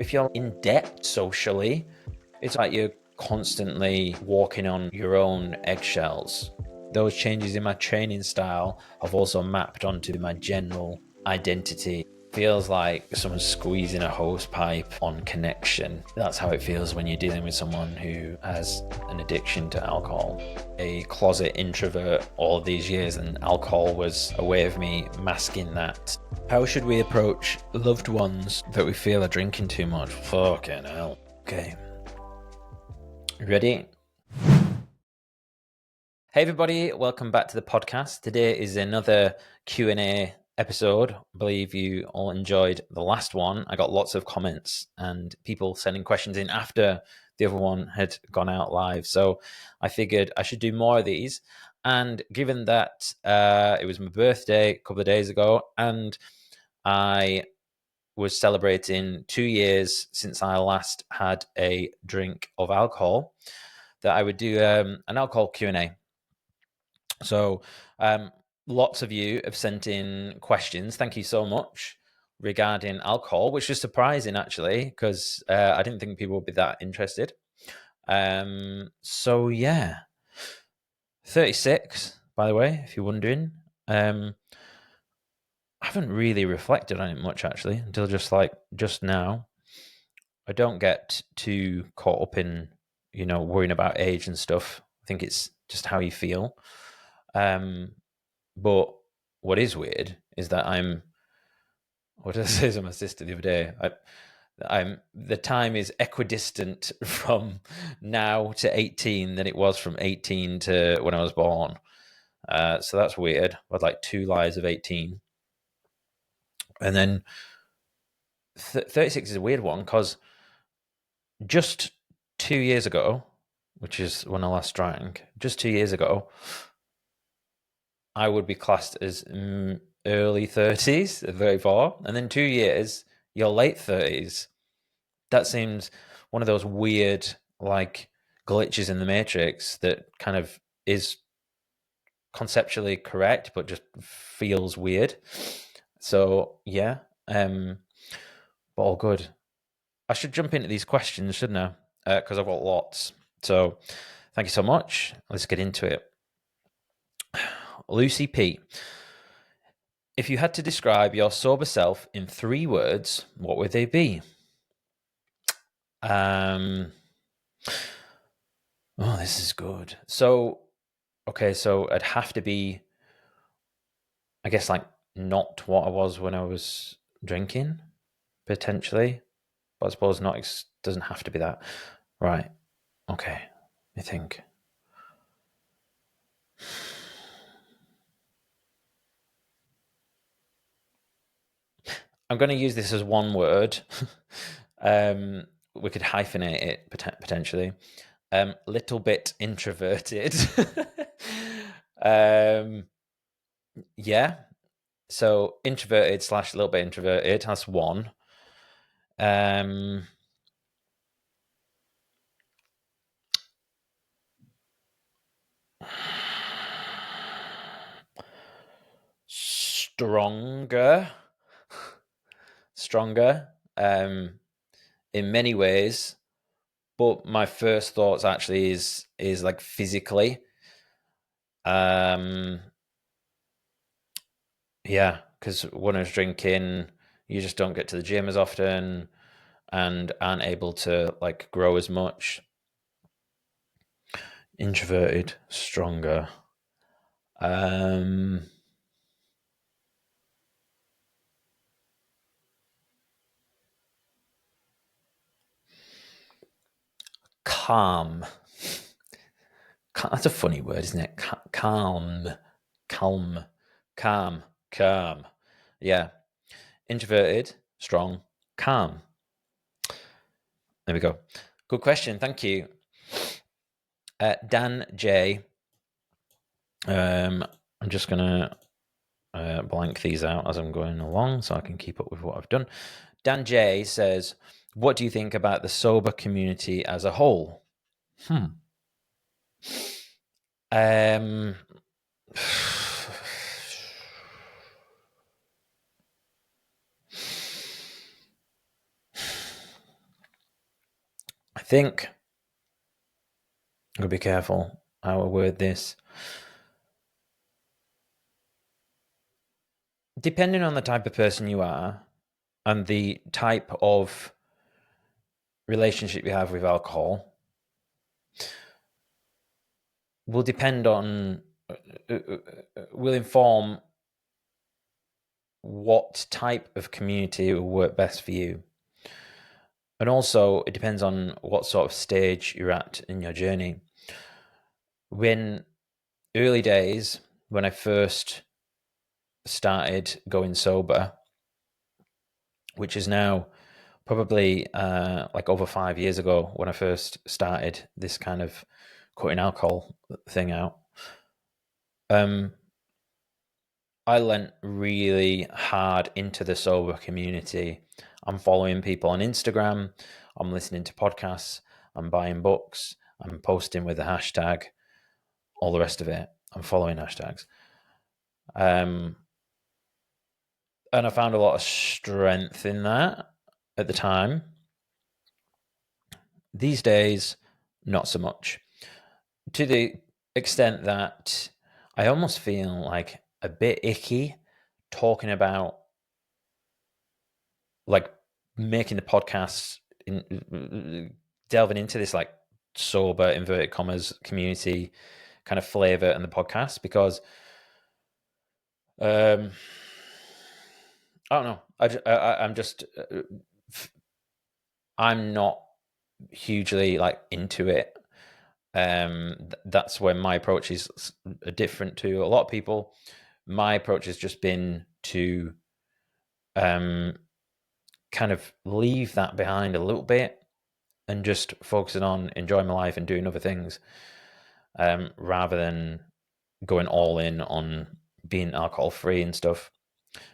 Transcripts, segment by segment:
if you're in debt socially, it's like you're constantly walking on your own eggshells. Those changes in my training style have also mapped onto my general identity. Feels like someone's squeezing a hose pipe on connection. That's how it feels when you're dealing with someone who has an addiction to alcohol. A closet introvert all these years, and alcohol was a way of me masking that. How should we approach loved ones that we feel are drinking too much? Fucking hell. Okay. Ready? Hey everybody, welcome back to the podcast. Today is another Q&A episode. I believe you all enjoyed the last one. I got lots of comments and people sending questions in after the other one had gone out live. So I figured I should do more of these. And given that it was my birthday a couple of days ago and I was celebrating 2 years since I last had a drink of alcohol, that I would do an alcohol Q&A. So lots of you have sent in questions. Thank you so much regarding alcohol, which is surprising actually, because I didn't think people would be that interested. So yeah, 36, by the way, if you're wondering. I haven't really reflected on it much actually until just now. I don't get too caught up in, worrying about age and stuff. I think it's just how you feel. But what is weird is that what did I say to my sister the other day? The time is equidistant from now to 18 than it was from 18 to when I was born. So that's weird. I had like 2 lives of 18. And then 36 is a weird one because just 2 years ago, which is when I last drank, just 2 years ago, I would be classed as early 30s, very far. And then 2 years, you're late 30s. That seems one of those weird, like, glitches in the matrix that kind of is conceptually correct, but just feels weird. So, yeah, but all good. I should jump into these questions, shouldn't I? Because I've got lots. So, thank you so much. Let's get into it. Lucy P. If you had to describe your sober self in 3 words, what would they be? Oh, this is good. So, okay, so it'd have to be, I guess, like not what I was when I was drinking, potentially. But I suppose not, it doesn't have to be that. Right. Okay. I think. I'm going to use this as one word. We could hyphenate it potentially. Little bit introverted. Yeah. So introverted / a little bit introverted. That's one. Stronger. In many ways, but my first thoughts actually is like physically. Yeah, because when I was drinking, you just don't get to the gym as often and aren't able to like grow as much. Introverted, stronger. Calm. That's a funny word, isn't it? Calm. Yeah. Introverted, strong, calm. There we go. Good question. Thank you. Dan J. I'm just going to blank these out as I'm going along so I can keep up with what I've done. Dan J says, what do you think about the sober community as a whole? I think I'm gonna be careful how I word this. Depending on the type of person you are and the type of relationship you have with alcohol, will depend on, will inform what type of community will work best for you. And also, it depends on what sort of stage you're at in your journey. When early days, when I first started going sober, which is now probably like over 5 years ago when I first started this kind of cutting alcohol thing out, I lent really hard into the sober community. I'm following people on Instagram, I'm listening to podcasts, I'm buying books, I'm posting with the hashtag, all the rest of it. I'm following hashtags. And I found a lot of strength in that at the time. These days, not so much. To the extent that I almost feel like a bit icky talking about, like, making the podcast, delving into this like sober inverted commas community kind of flavor in the podcast, because I don't know. I'm just I'm not hugely like into it. That's where my approach is different to a lot of people. My approach has just been to kind of leave that behind a little bit and just focusing on enjoying my life and doing other things, rather than going all in on being alcohol free and stuff.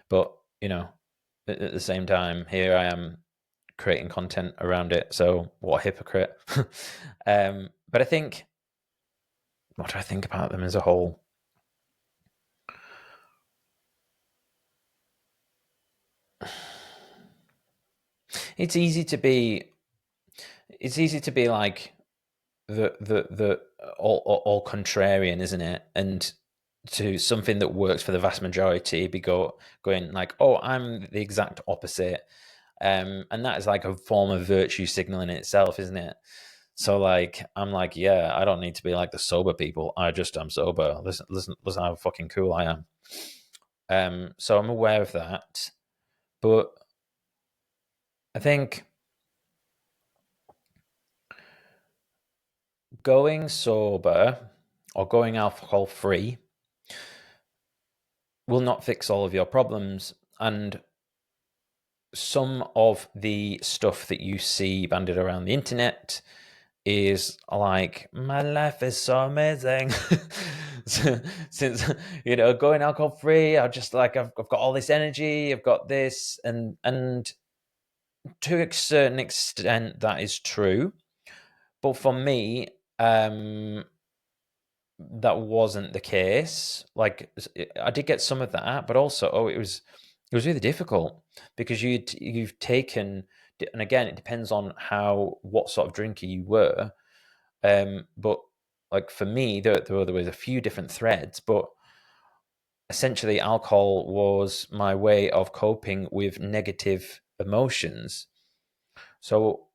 But at the same time, here I am creating content around it. So what a hypocrite. But I think, what do I think about them as a whole? It's easy to be like the all contrarian, isn't it? And to something that works for the vast majority, be going like, oh, I'm the exact opposite. And that is like a form of virtue signaling in itself, isn't it? So like, I'm like, yeah, I don't need to be like the sober people. I'm sober. Listen how fucking cool I am. So I'm aware of that. But I think going sober or going alcohol free will not fix all of your problems. And some of the stuff that you see banded around the internet is like, my life is so amazing. Since going alcohol free, I just like, I've got all this energy, I've got this, and to a certain extent that is true. But for me, that wasn't the case. Like, I did get some of that, but also, it was really difficult because you've taken, and again, it depends on what sort of drinker you were. But like for me, there was a few different threads, but essentially, alcohol was my way of coping with negative emotions. So,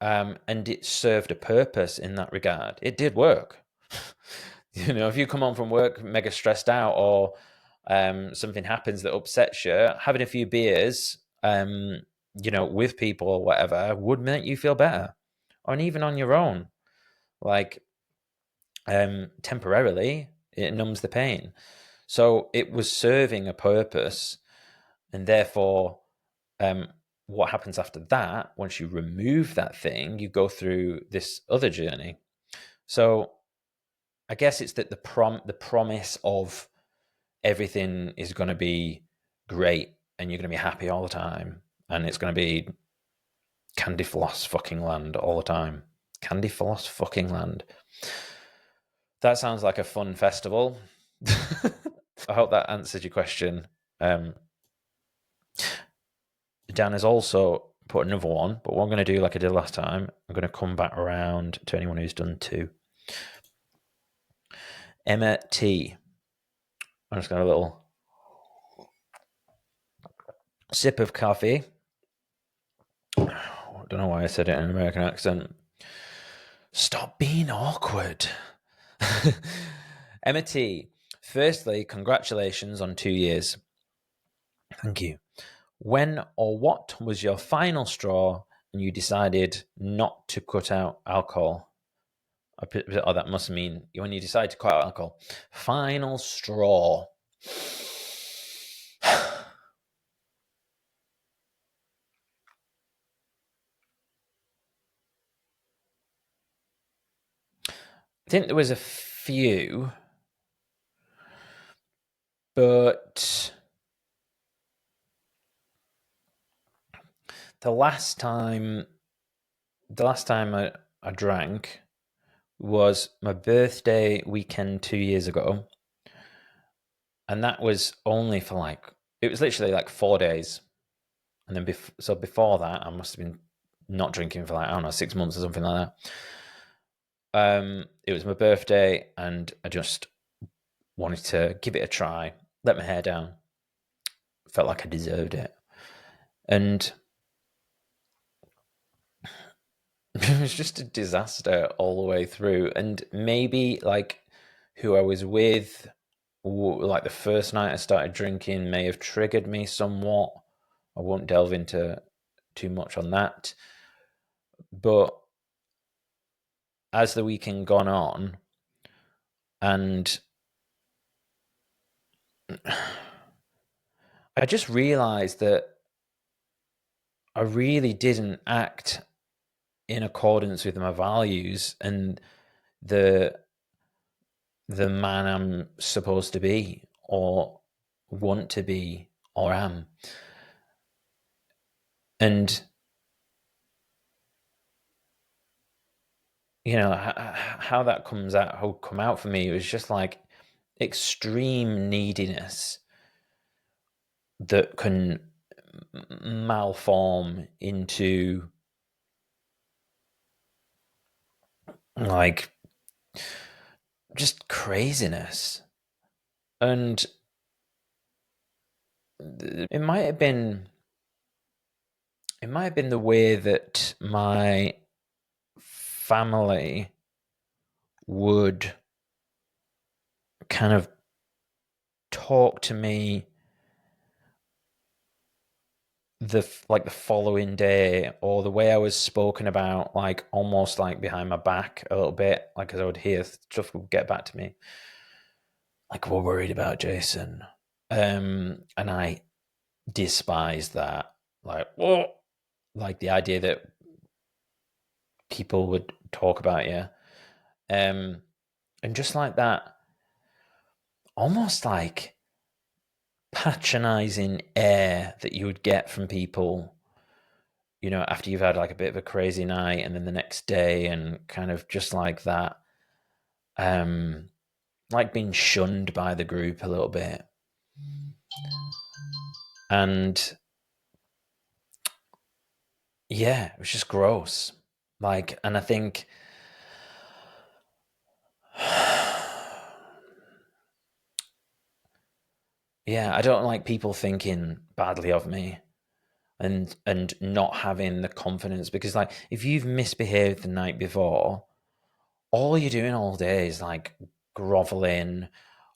and it served a purpose in that regard. It did work. If you come home from work mega stressed out, or something happens that upsets you, having a few beers, with people or whatever, would make you feel better, or even on your own. Like, temporarily, it numbs the pain. So it was serving a purpose, and therefore, what happens after that, once you remove that thing, you go through this other journey. So I guess it's that the promise of everything is going to be great and you're going to be happy all the time, and it's going to be candy floss fucking land all the time. Candy floss fucking land. That sounds like a fun festival. I hope that answered your question. Dan has also put another one, but what I'm going to do, like I did last time, I'm going to come back around to anyone who's done 2. Emma T. I'm just got a little sip of coffee. I don't know why I said it in an American accent. Stop being awkward. Emma T. Firstly, congratulations on 2 years. Thank you. When or what was your final straw and you decided not to cut out alcohol? Oh, that must mean when you decide to cut out alcohol. Final straw. I think there was a few, but the last time I drank was my birthday weekend 2 years ago, and that was only for it was literally like 4 days, and then before that I must have been not drinking for I don't know, 6 months or something like that. It was my birthday, and I just wanted to give it a try, let my hair down, felt like I deserved it, and it was just a disaster all the way through. And maybe who I was with, like the first night I started drinking, may have triggered me somewhat. I won't delve into too much on that. But as the weekend gone on, and I just realized that I really didn't act in accordance with my values and the man I'm supposed to be or want to be or am. And how that come out for me was just like extreme neediness that can malform into like just craziness. And it might have been the way that my family would kind of talk to me the following day, or the way I was spoken about, almost behind my back a little bit, as I would hear stuff would get back to me, we're worried about Jason, and I despise that, the idea that people would talk about you, and just like that, almost patronizing air that you would get from people, after you've had a bit of a crazy night, and then the next day, and kind of just like that, being shunned by the group a little bit. And yeah, it was just gross. And I think yeah, I don't like people thinking badly of me and not having the confidence, because if you've misbehaved the night before, all you're doing all day is groveling,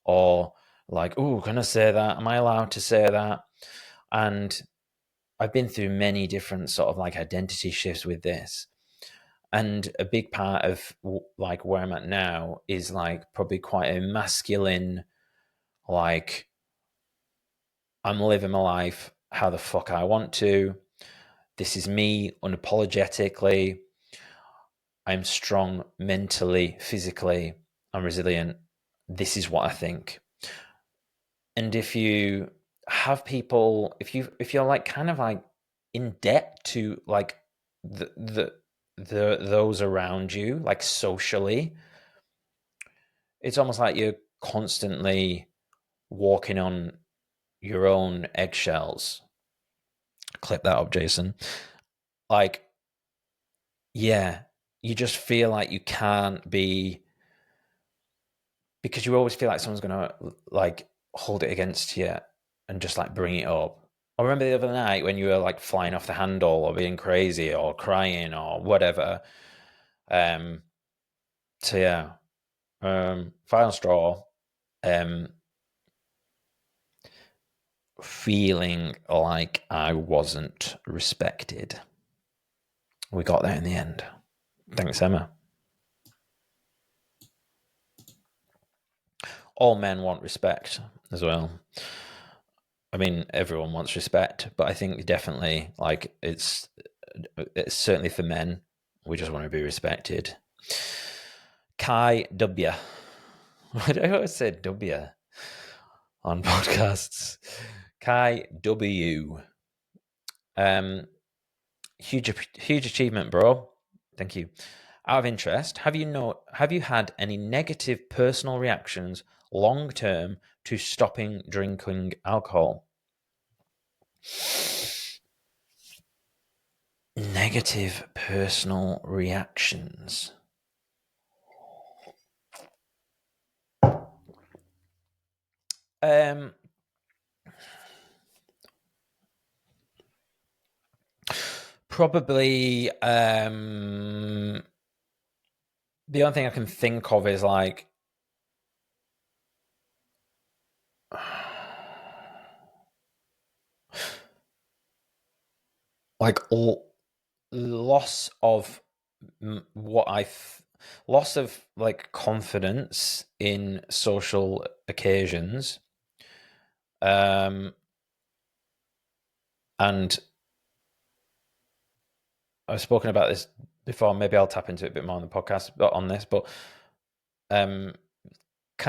or oh, can I say that? Am I allowed to say that? And I've been through many different sort of identity shifts with this. And a big part of where I'm at now is probably quite a masculine, I'm living my life how the fuck I want to. This is me unapologetically. I'm strong mentally, physically. I'm resilient. This is what I think. And if you have people, if you're kind of in debt to the those around you, socially, it's almost like you're constantly walking on your own eggshells. Clip that up, Jason. like, yeah, you just feel like you can't be, because you always feel like someone's gonna like hold it against you and just like bring it up. I remember the other night when you were like flying off the handle or being crazy or crying or whatever. Um, so yeah, final straw. Um, feeling like I wasn't respected. We got there in the end. Thanks, Emma. All men want respect as well. I mean, everyone wants respect, but I think definitely like it's certainly for men. We just want to be respected. Kai W. Why do I always say W on podcasts? Kai W. Um, huge achievement, bro. Thank you. Out of interest, have you had any negative personal reactions long term to stopping drinking alcohol? Negative personal reactions. Um, probably the only thing I can think of is like loss of loss of like confidence in social occasions, and I've spoken about this before. Maybe I'll tap into it a bit more on the podcast, but on this, but kind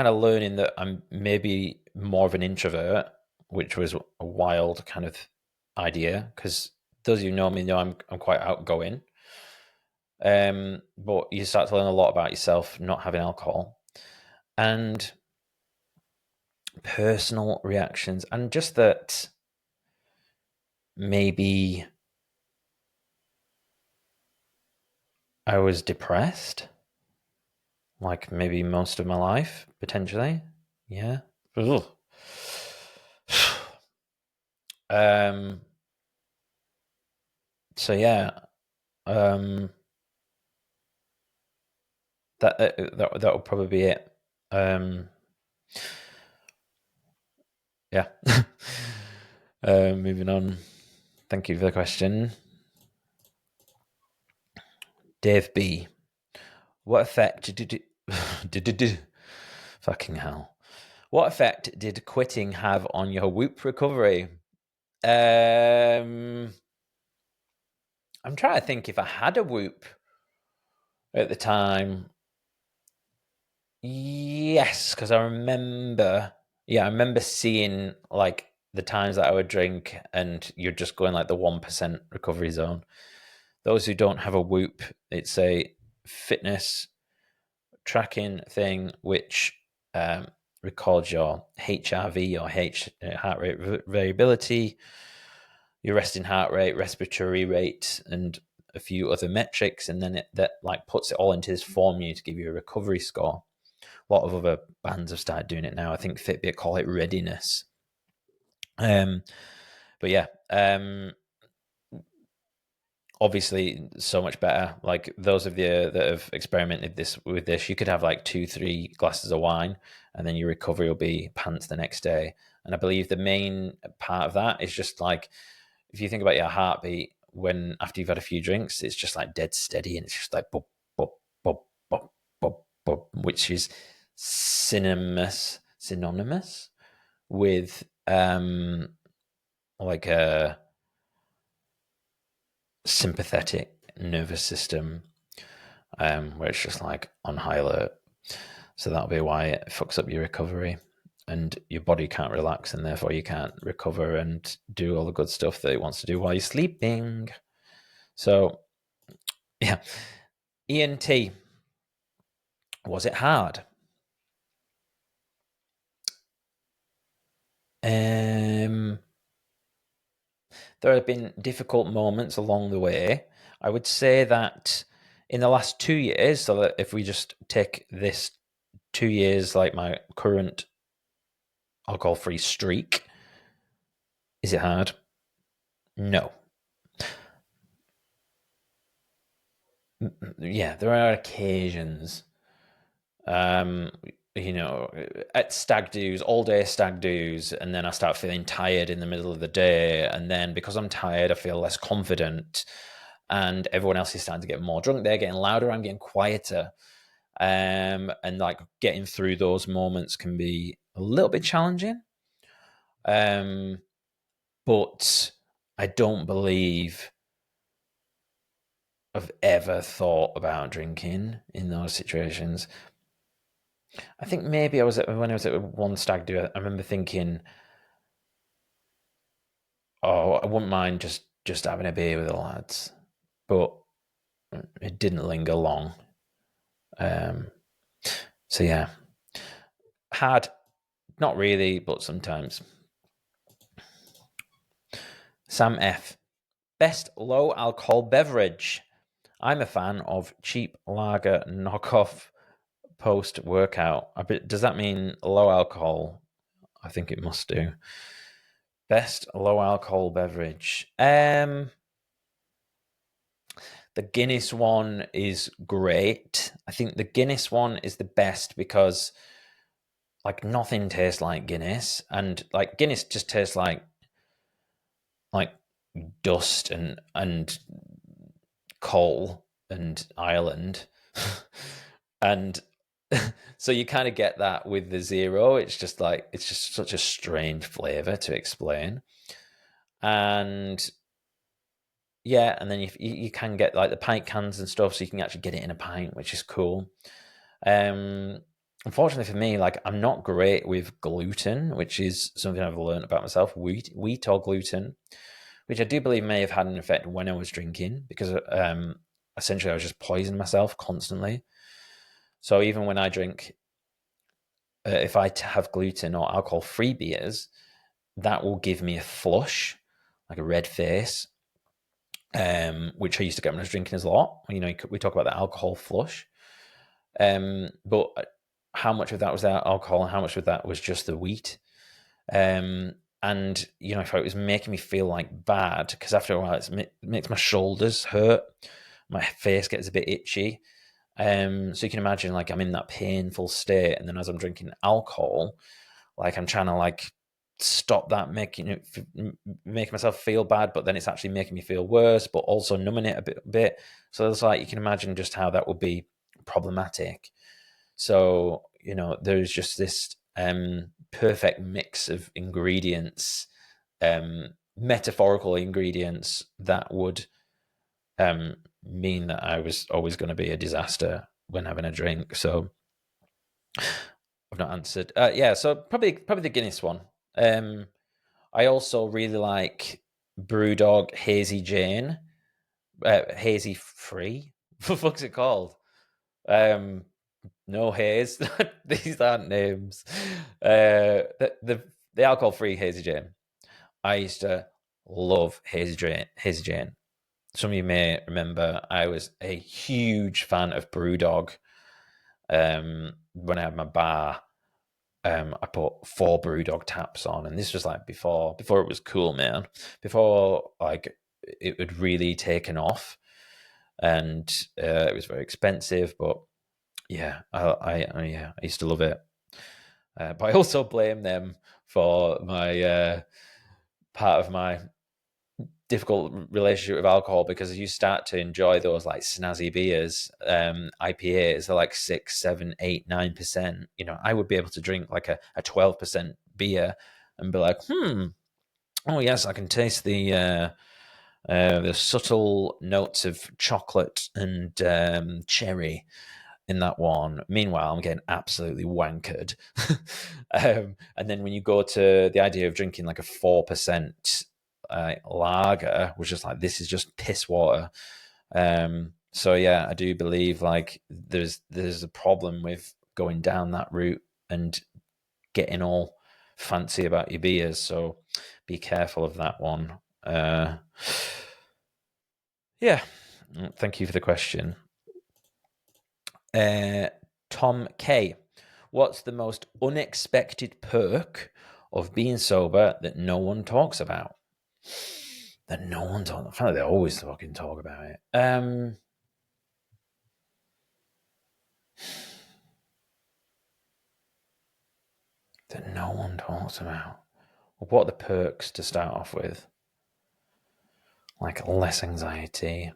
of learning that I'm maybe more of an introvert, which was a wild kind of idea, because those of you who know me know I'm quite outgoing. But you start to learn a lot about yourself not having alcohol, and personal reactions, and just that maybe I was depressed, like maybe most of my life, potentially. Yeah. Ugh. Um. So yeah. Um. That would probably be it. Yeah. Moving on. Thank you for the question. Dave B. What effect did fucking hell? What effect did quitting have on your Whoop recovery? I'm trying to think if I had a Whoop at the time. Yes, because I remember. Yeah, I remember seeing like the times that I would drink, and you're just going like the 1% recovery zone. Those who don't have a Whoop, it's a fitness tracking thing which records your HRV or heart rate variability, your resting heart rate, respiratory rate, and a few other metrics, and then that like puts it all into this formula to give you a recovery score. A lot of other bands have started doing it now. I think Fitbit call it readiness. But yeah, obviously so much better. Like those of you that have experimented with this, you could have like 2-3 glasses of wine, and then your recovery will be pants the next day. And I believe the main part of that is just like, if you think about your heartbeat when after you've had a few drinks, it's just like dead steady, and it's just like bop bop bop bop bop bop, which is synonymous with like a sympathetic nervous system, where it's just like on high alert. So that'll be why it fucks up your recovery, and your body can't relax, and therefore you can't recover and do all the good stuff that it wants to do while you're sleeping. So yeah. Ian T, was it hard? There have been difficult moments along the way. I would say that in the last 2 years, so that if we just take this 2 years, like my current alcohol-free streak, is it hard? No. Yeah, there are occasions, um, at stag do's, all day stag do's, and then I start feeling tired in the middle of the day, and then because I'm tired, I feel less confident, and everyone else is starting to get more drunk. They're getting louder, I'm getting quieter, and like getting through those moments can be a little bit challenging. But I don't believe I've ever thought about drinking in those situations. I think maybe when I was at one stag do, I remember thinking, oh, I wouldn't mind just having a beer with the lads, but it didn't linger long. So yeah, hard, not really, but sometimes. Sam F. Best low alcohol beverage. I'm a fan of cheap lager knockoff post workout. Does that mean low alcohol? I think it must do. Best low alcohol beverage. The Guinness one is great. I think the Guinness one is the best because like nothing tastes like Guinness, and like Guinness just tastes like dust and coal and Ireland. And so you kind of get that with the zero. It's just such a strange flavor to explain. And yeah, and then you can get like the pint cans and stuff, so you can actually get it in a pint, which is cool. Unfortunately for me, like I'm not great with gluten, which is something I've learned about myself. Wheat or gluten, which I do believe may have had an effect when I was drinking, because essentially I was just poisoning myself constantly. So even when I drink, if I have gluten or alcohol-free beers, that will give me a flush, like a red face, which I used to get when I was drinking a lot. We talk about the alcohol flush, but how much of that was that alcohol and how much of that was just the wheat? And if it was making me feel like bad, because after a while it makes my shoulders hurt, my face gets a bit itchy. So you can imagine, like, I'm in that painful state, and then as I'm drinking alcohol, like I'm trying to like stop that making myself feel bad, but then it's actually making me feel worse, but also numbing it a bit. So it's like you can imagine just how that would be problematic. So there's just this perfect mix of ingredients, metaphorical ingredients that would mean that I was always going to be a disaster when having a drink. So I've not answered. Yeah, so probably the Guinness one. I also really like BrewDog Hazy Jane, Hazy Free. What the fuck's it called? No haze. These aren't names. The alcohol free Hazy Jane. I used to love Hazy Jane. Hazy Jane. Some of you may remember I was a huge fan of BrewDog. When I had my bar, I put 4 BrewDog taps on, and this was like before it was cool, man. Before like it would really taken off, and it was very expensive. But yeah, I used to love it. But I also blame them for my part of my difficult relationship with alcohol, because as you start to enjoy those like snazzy beers, IPAs are like 6, 7, 8, 9%. I would be able to drink like a 12% beer and be like, oh yes, I can taste the subtle notes of chocolate and cherry in that one. Meanwhile, I'm getting absolutely wankered. And then when you go to the idea of drinking like a 4% lager, which is like, this is just piss water. So yeah, I do believe like there's a problem with going down that route and getting all fancy about your beers. So be careful of that one. Yeah. Thank you for the question. Tom K. What's the most unexpected perk of being sober that no one talks about? That no one talks. I feel like they always fucking talk about it. That no one talks about. What are the perks to start off with? Like less anxiety,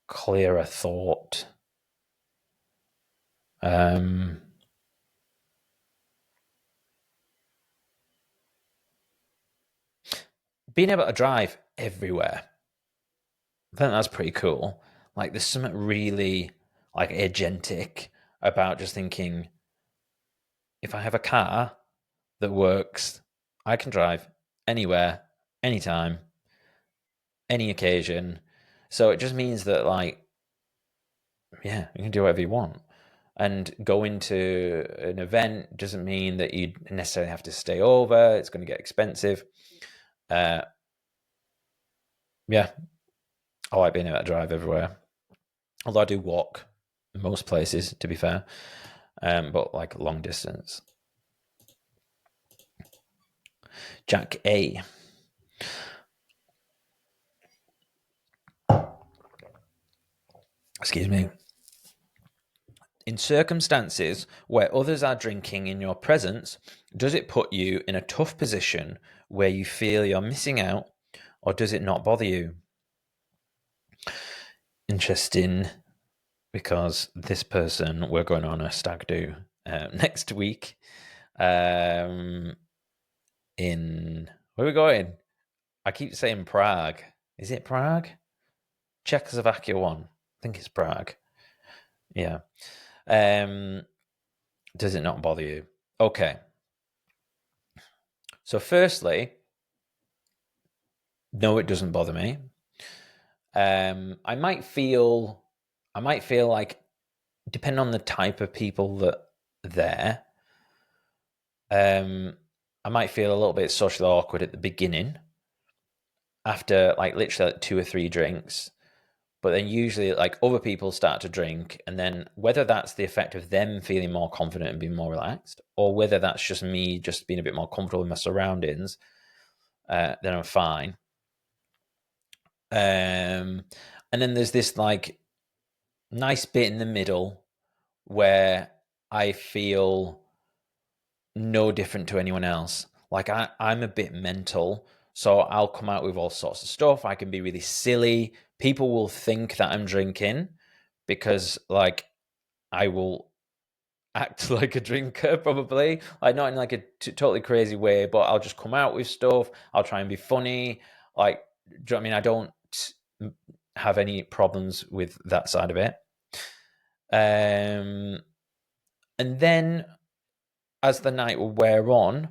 clearer thought. Being able to drive everywhere. I think that's pretty cool. Like there's something really like agentic about just thinking, if I have a car that works, I can drive anywhere, anytime, any occasion. So it just means that, like, yeah, you can do whatever you want. And going to an event doesn't mean that you necessarily have to stay over. It's going to get expensive. Yeah, I like being able to drive everywhere. Although I do walk most places, to be fair, but like long distance. Jack A. Excuse me. In circumstances where others are drinking in your presence, does it put you in a tough position where you feel you're missing out, or does it not bother you? Interesting, because this person, we're going on a stag do next week. In where are we going? I keep saying Prague. Is it Prague? Czechoslovakia one. I think it's Prague. Yeah. Does it not bother you? Okay. So firstly, no, it doesn't bother me. I might feel like, depending on the type of people that are there, I might feel a little bit socially awkward at the beginning after like literally like 2 or 3 drinks. But then usually like other people start to drink, and then whether that's the effect of them feeling more confident and being more relaxed, or whether that's just me just being a bit more comfortable in my surroundings, then I'm fine. And then there's this like nice bit in the middle where I feel no different to anyone else. Like I'm a bit mental, so I'll come out with all sorts of stuff. I can be really silly. People will think that I'm drinking because like I will act like a drinker, probably, like not in like a totally crazy way, but I'll just come out with stuff. I'll try and be funny. Like, do you know what I mean? I don't have any problems with that side of it. And then as the night will wear on,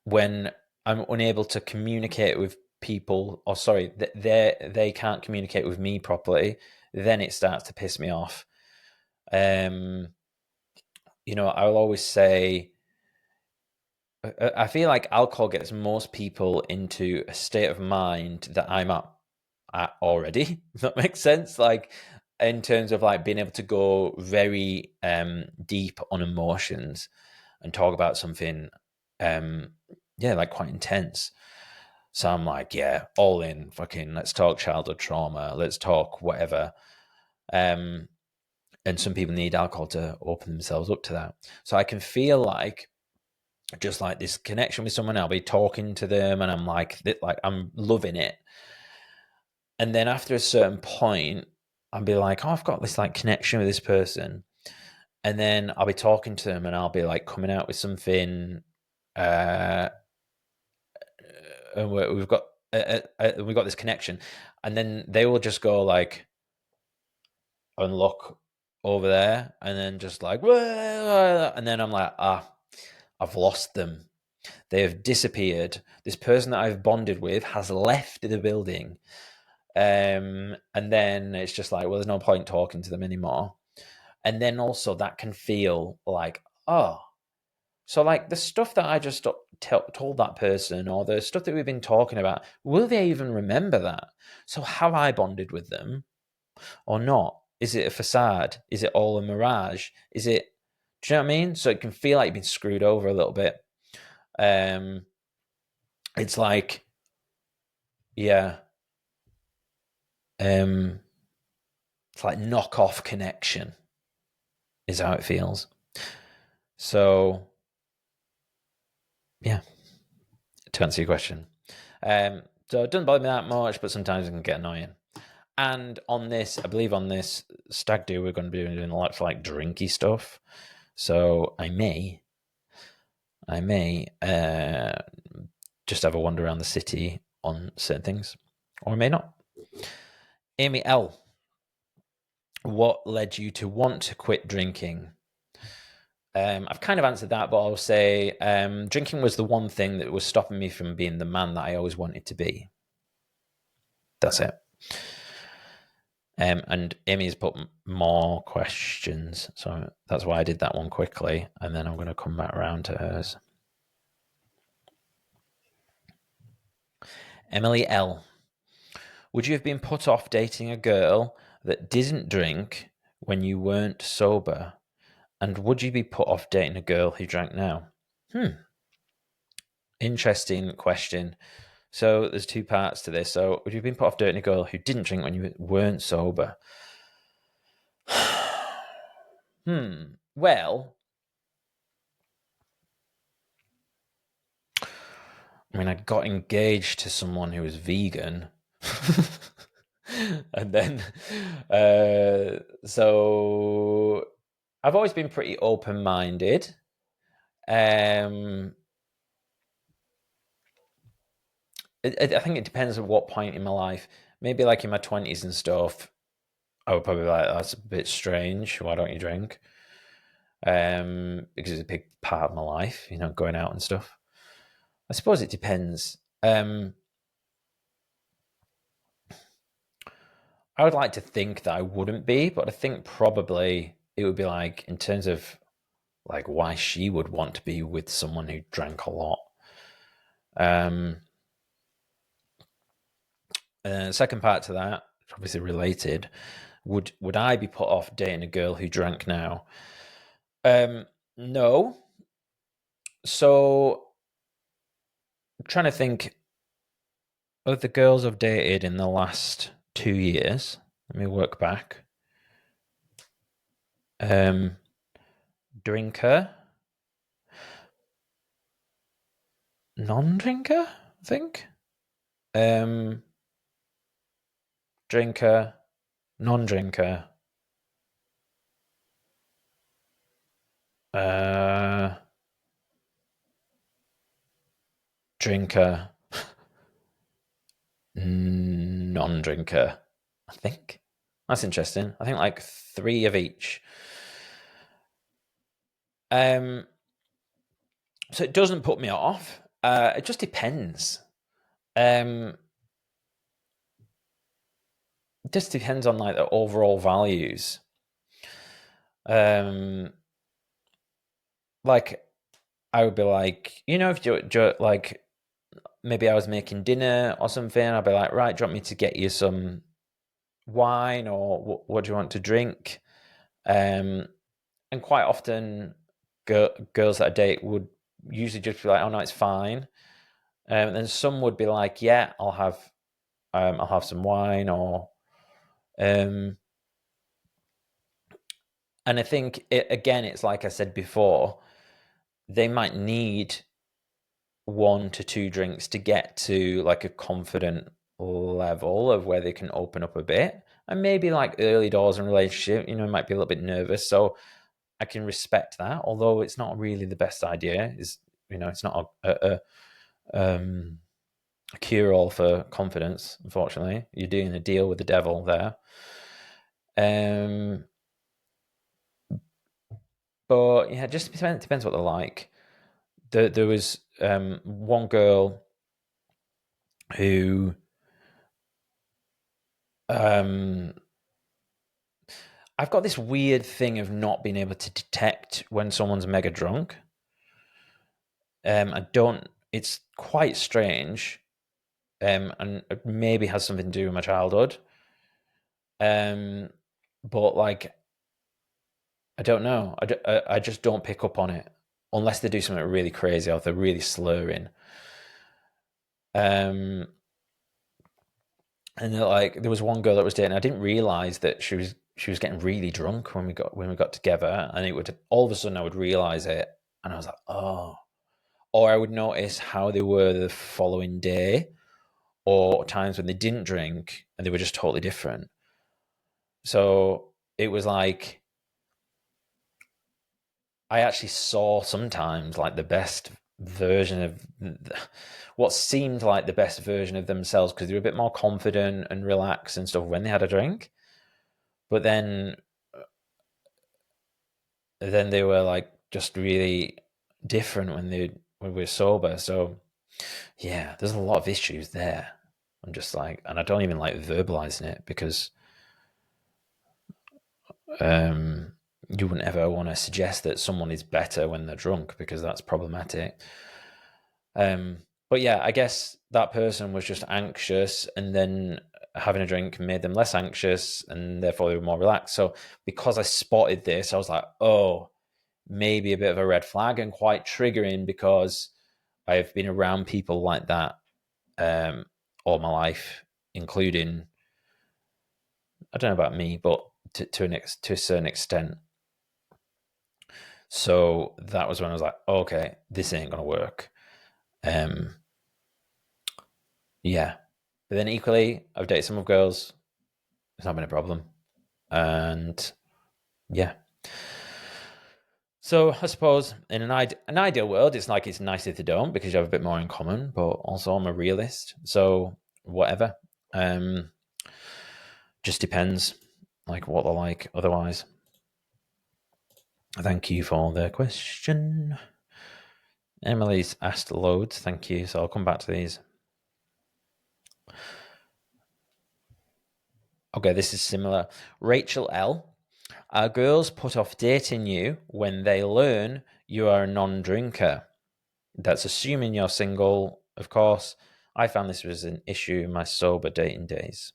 when I'm unable to communicate with people, or sorry, they can't communicate with me properly, then it starts to piss me off. You know, I'll always say, I feel like alcohol gets most people into a state of mind that I'm at already. If that makes sense, like in terms of like being able to go very deep on emotions and talk about something, yeah, like quite intense. So I'm like, yeah, all in, fucking, let's talk childhood trauma, let's talk whatever. And some people need alcohol to open themselves up to that. So I can feel like just like this connection with someone. I'll be talking to them, and I'm like I'm loving it. And then after a certain point, I'll be like, oh, I've got this like connection with this person. And then I'll be talking to them, and I'll be like coming out with something. And we've got this connection, and then they will just go like and look over there, and then just like, and then I'm like, I've lost them. They have disappeared. This person that I've bonded with has left the building. And then it's just like, well, there's no point talking to them anymore. And then also that can feel like, oh, so like the stuff that I just told that person, or the stuff that we've been talking about, will they even remember that? So have I bonded with them or not? Is it a facade? Is it all a mirage? Is it, do you know what I mean? So it can feel like you've been screwed over a little bit. It's like, yeah, it's like knockoff connection is how it feels. So, yeah, to answer your question. So it doesn't bother me that much, but sometimes it can get annoying. And on this, I believe on this stag do, we're going to be doing lots of like drinky stuff. So I may just have a wander around the city on certain things, or I may not. Amy L, what led you to want to quit drinking? I've kind of answered that, but I'll say drinking was the one thing that was stopping me from being the man that I always wanted to be. That's it. And Amy's put more questions, so that's why I did that one quickly, and then I'm going to come back around to hers. Emily L, would you have been put off dating a girl that didn't drink when you weren't sober? And would you be put off dating a girl who drank now? Interesting question. So there's two parts to this. So would you have been put off dating a girl who didn't drink when you weren't sober? Well, I mean, I got engaged to someone who was vegan. And then, so I've always been pretty open-minded. I think it depends on what point in my life. Maybe like in my 20s and stuff, I would probably be like, that's a bit strange. Why don't you drink? Because it's a big part of my life, going out and stuff. I suppose it depends. I would like to think that I wouldn't be, but I think probably it would be like in terms of like why she would want to be with someone who drank a lot. Second part to that, obviously related, would I be put off dating a girl who drank now? No. So I'm trying to think of the girls I've dated in the last 2 years. Let me work back. Drinker, non-drinker, I think. Drinker, non-drinker. Drinker, non-drinker. I think that's interesting. I think like 3 of each. So it doesn't put me off. It just depends. It just depends on like the overall values. Like I would be like, if you like maybe I was making dinner or something, I'd be like, right, do you want me to get you some wine, or what do you want to drink? And quite often girls that I date would usually just be like, oh no, it's fine. And then some would be like, yeah, I'll have some wine, or and I think it's like I said before, they might need 1 to 2 drinks to get to like a confident level of where they can open up a bit. And maybe like early doors in a relationship, might be a little bit nervous. So I can respect that, although it's not really the best idea. It's not a cure-all for confidence, unfortunately. You're doing a deal with the devil there. But yeah, it just depends what they're like. There was one girl who I've got this weird thing of not being able to detect when someone's mega drunk. I don't. It's quite strange, and it maybe has something to do with my childhood. But like, I don't know. I just don't pick up on it unless they do something really crazy or they're really slurring. Um, and like, there was one girl that was dating. I didn't realize that she was getting really drunk when we got together, and it would all of a sudden I would realize it, and I was like, oh. Or I would notice how they were the following day, or times when they didn't drink and they were just totally different. So it was like I actually saw sometimes like the best version of what seemed like the best version of themselves because they were a bit more confident and relaxed and stuff when they had a drink. But then they were like just really different when we were sober. So yeah, there's a lot of issues there. I'm just like, and I don't even like verbalizing it because you wouldn't ever want to suggest that someone is better when they're drunk because that's problematic. But yeah, I guess that person was just anxious, and then having a drink made them less anxious, and therefore they were more relaxed. So because I spotted this, I was like, oh, maybe a bit of a red flag and quite triggering because I've been around people like that all my life, including, I don't know about me, but to a certain extent. So that was when I was like, okay, this ain't gonna work. Um, yeah. But then equally, I've dated some of girls. It's not been a problem, and yeah. So I suppose in an ideal world, it's like it's nice if they don't because you have a bit more in common. But also, I'm a realist, so whatever. Um, just depends, like what they're like. Otherwise, thank you for the question. Emily's asked loads. Thank you. So I'll come back to these. Okay, this is similar. Rachel L. Are girls put off dating you when they learn you are a non-drinker? That's assuming you're single, of course. I found this was an issue in my sober dating days.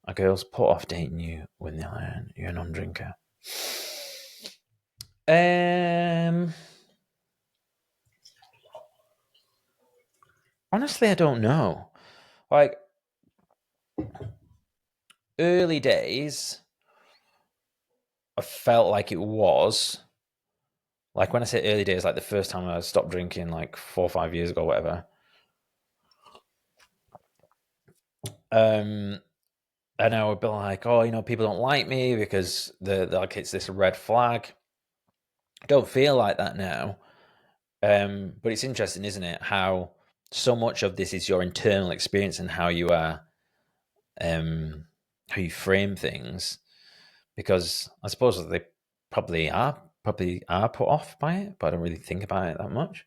Are girls put off dating you when they learn you're a non-drinker? Honestly, I don't know. Like, early days, I felt like it was. Like, when I say early days, like the first time I stopped drinking, like 4 or 5 years ago, whatever. And I would be like, oh, people don't like me because like it's this red flag. I don't feel like that now. But it's interesting, isn't it? How so much of this is your internal experience and how you are, how you frame things. Because I suppose they probably are put off by it, but I don't really think about it that much.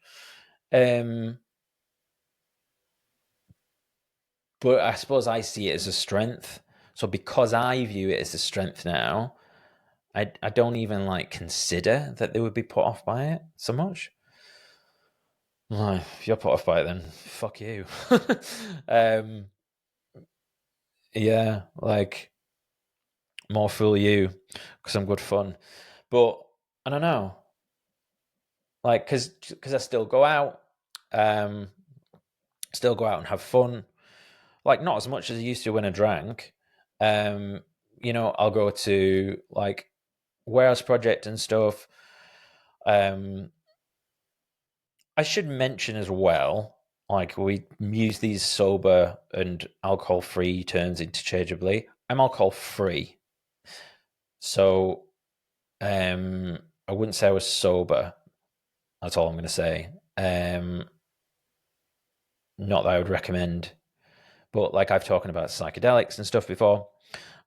But I suppose I see it as a strength. So because I view it as a strength now, I don't even like consider that they would be put off by it so much. Like, if you're put off by it, then fuck you. um, yeah, like more fool you because I'm good fun. But I don't know, like because I um, still go out and have fun. Like not as much as I used to when I drank. Um, I'll go to like warehouse project and stuff. Um, I should mention as well, like we use these sober and alcohol-free terms interchangeably. I'm alcohol-free, so I wouldn't say I was sober. That's all I'm going to say. Not that I would recommend, but like I've talked about psychedelics and stuff before.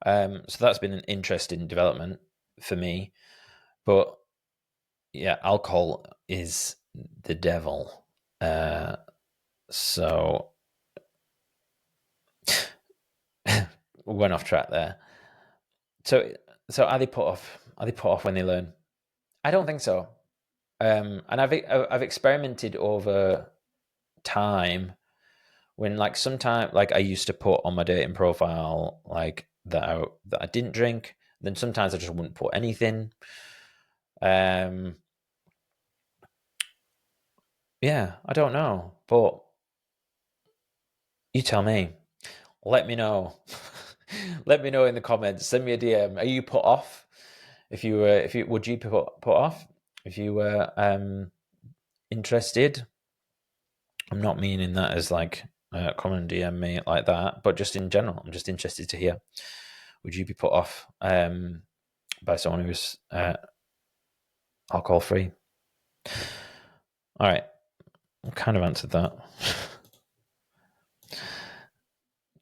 So that's been an interesting development for me. But yeah, alcohol is the devil. So went off track there. So so are they put off? Are they put off when they learn? I don't think so. And I've experimented over time when like sometimes like I used to put on my dating profile like that I didn't drink. Then sometimes I just wouldn't put anything. Um, yeah, I don't know, but you tell me. Let me know. Let me know in the comments. Send me a DM. Are you put off? If you would you put off if you were interested? I'm not meaning that as like come and DM me like that, but just in general, I'm just interested to hear. Would you be put off by someone who's alcohol free? All right, I kind of answered that.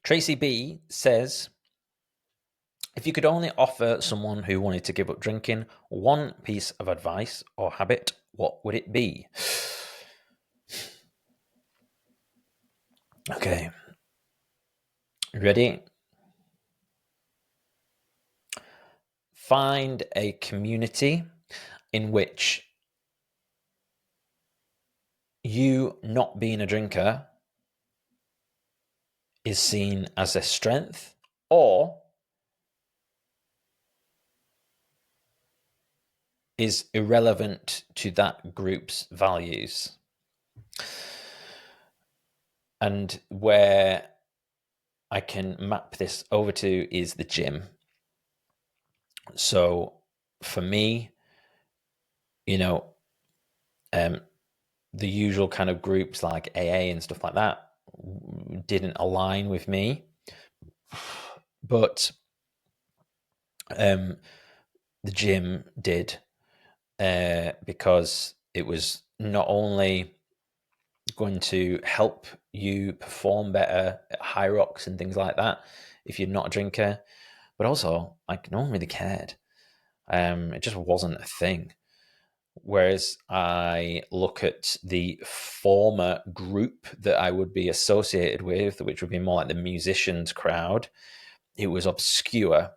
Tracy B says, if you could only offer someone who wanted to give up drinking one piece of advice or habit, what would it be? Okay. Ready? Find a community in which you not being a drinker is seen as a strength or is irrelevant to that group's values. And where I can map this over to is the gym. So for me, you know, the usual kind of groups like AA and stuff like that didn't align with me. But the gym did because it was not only going to help you perform better at high rocks and things like that if you're not a drinker, but also like no one really cared. It just wasn't a thing. Whereas I look at the former group that I would be associated with, which would be more like the musicians crowd, it was obscure.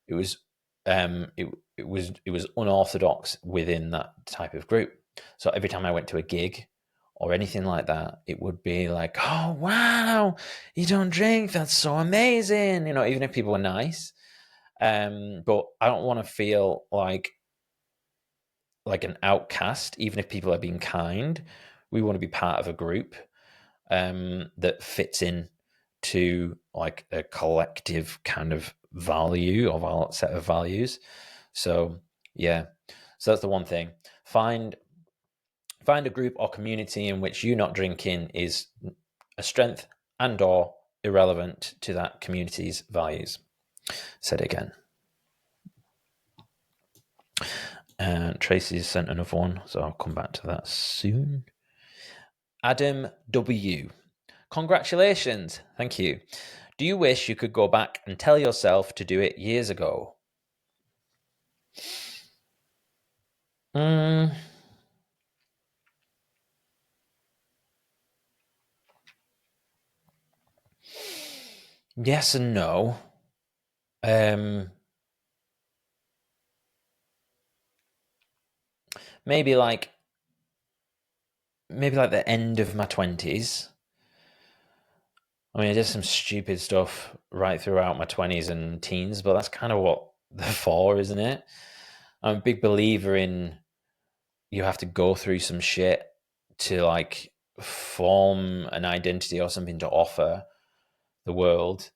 It was it was unorthodox within that type of group. So every time I went to a gig or anything like that, it would be like, "Oh wow, you don't drink? That's so amazing!" You know, even if people were nice. But I don't want to feel like an outcast, even if people are being kind. We want to be part of a group that fits in to like a collective kind of value of our set of values. So yeah, so that's the one thing. Find a group or community in which you not drinking is a strength and or irrelevant to that community's values. Said it again. And Tracy's sent another one, so I'll come back to that soon. Adam W. Congratulations. Thank you. Do you wish you could go back and tell yourself to do it years ago? Yes and no. Maybe like the end of my 20s. I mean, I did some stupid stuff right throughout my 20s and teens, but that's kind of what they're for, isn't it? I'm a big believer in you have to go through some shit to like form an identity or something to offer the world.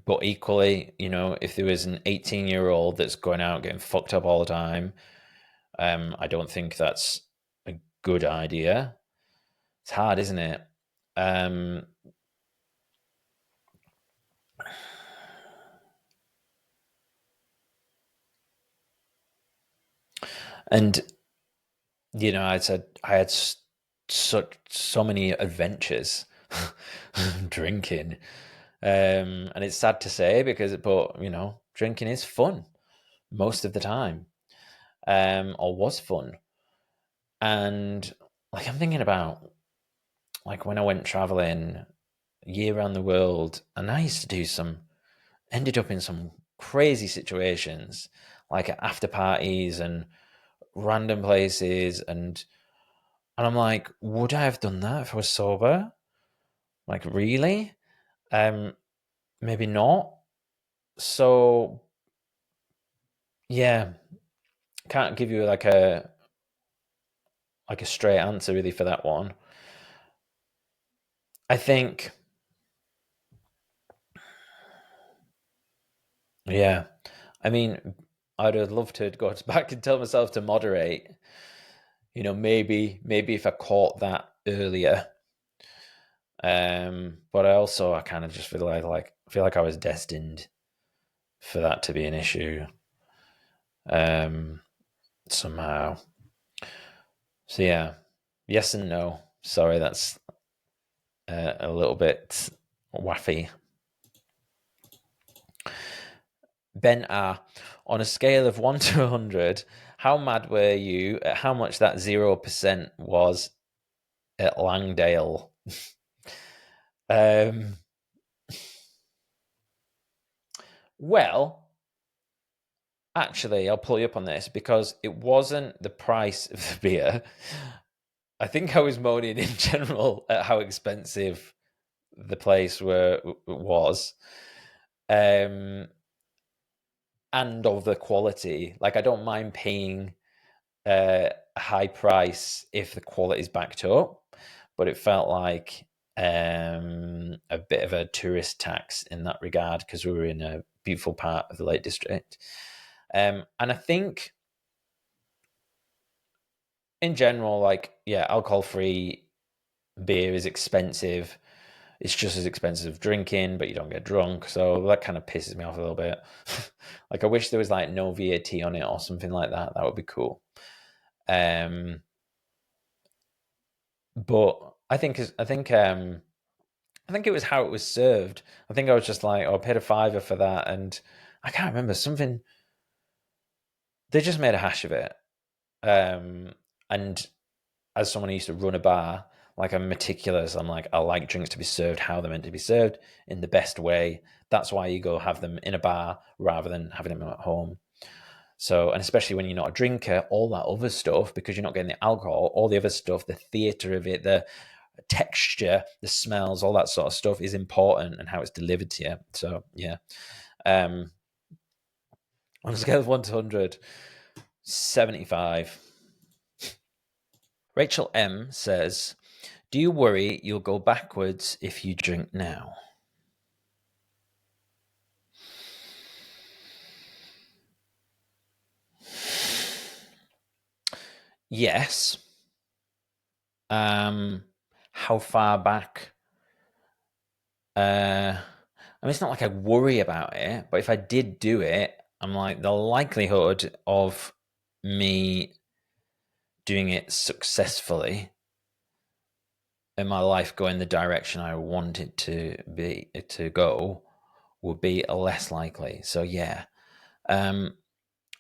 But equally, you know, if there was an 18-year-old that's going out getting fucked up all the time, I don't think that's a good idea. It's hard, isn't it? And you know, I had so many adventures drinking, and it's sad to say but you know, drinking is fun most of the time, or was fun. And like I'm thinking about like when I went traveling year around the world, and I used to do ended up in some crazy situations, like at after parties and random places, and I'm like, would I have done that if I was sober? Like, really? Maybe not. So yeah, can't give you like a straight answer really for that one. I think, yeah. I mean, I'd have loved to go back and tell myself to moderate. Maybe if I caught that earlier. But I kind of just feel like I was destined for that to be an issue. Somehow. So yeah, yes and no. Sorry, that's a little bit waffy. Ben R. On a scale of 1 to 100, how mad were you at how much that 0% was at Langdale? um, well, actually, I'll pull you up on this because it wasn't the price of the beer. I think I was moaning in general at how expensive the place was, um, and of the quality. Like, I don't mind paying a high price if the quality is backed up, but it felt like a bit of a tourist tax in that regard because we were in a beautiful part of the Lake District. And I think in general, like, yeah, alcohol-free beer is expensive. It's just as expensive as drinking, but you don't get drunk. So that kind of pisses me off a little bit. Like, I wish there was like no VAT on it or something like that. That would be cool. But I think it was how it was served. I think I was just like, oh, I paid a fiver for that, and I can't remember something. They just made a hash of it. And as someone who used to run a bar, like, I'm meticulous. I'm like, I like drinks to be served how they're meant to be served in the best way. That's why you go have them in a bar rather than having them at home. So, and especially when you're not a drinker, all that other stuff, because you're not getting the alcohol, all the other stuff, the theatre of it, the texture, the smells, all that sort of stuff is important, and how it's delivered to you. So, yeah. On a scale of 1 to 100, 75. Rachel M says, do you worry you'll go backwards if you drink now? Yes. How far back? I mean, it's not like I worry about it, but if I did do it, I'm like, the likelihood of me doing it successfully and my life going the direction I want it to go would be less likely. So yeah, I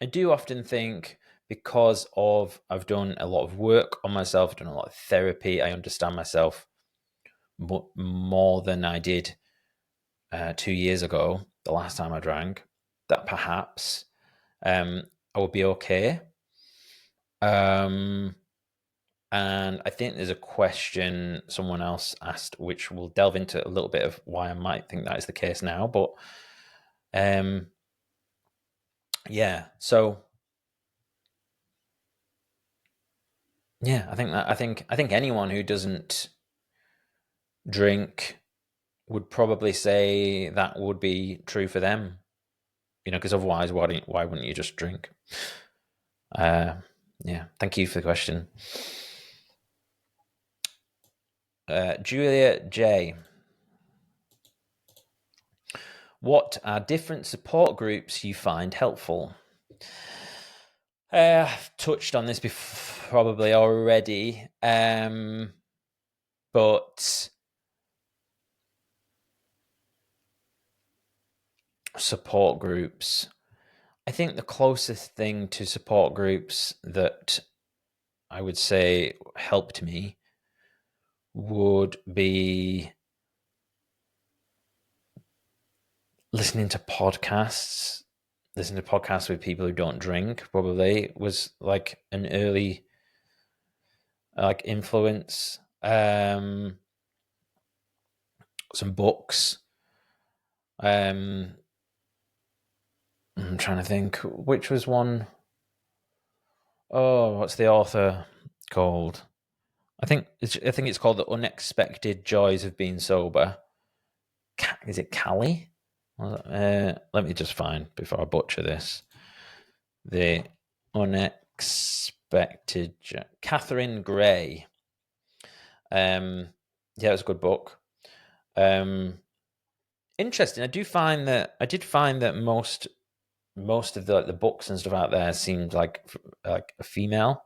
do often think, because of I've done a lot of work on myself, I've done a lot of therapy, I understand myself more than I did 2 years ago, the last time I drank, that perhaps I would be okay. Um, and I think there's a question someone else asked, which we'll delve into a little bit of why I might think that is the case now. But yeah, so yeah, I think anyone who doesn't drink would probably say that would be true for them. Because otherwise, why wouldn't you just drink? Yeah, thank you for the question. Julia J. What are different support groups you find helpful? I've touched on this before, probably already, but support groups. I think the closest thing to support groups that I would say helped me would be listening to podcasts listen to podcasts with people who don't drink. Probably was like an early like influence. Some books. I'm trying to think which was one. Oh, what's the author called? I think it's called The Unexpected Joys of Being Sober. Is it Callie? Let me just find before I butcher this. The Unexpected Catherine Gray. Yeah, it was a good book. Interesting. I did find that most of the books and stuff out there seemed like a female.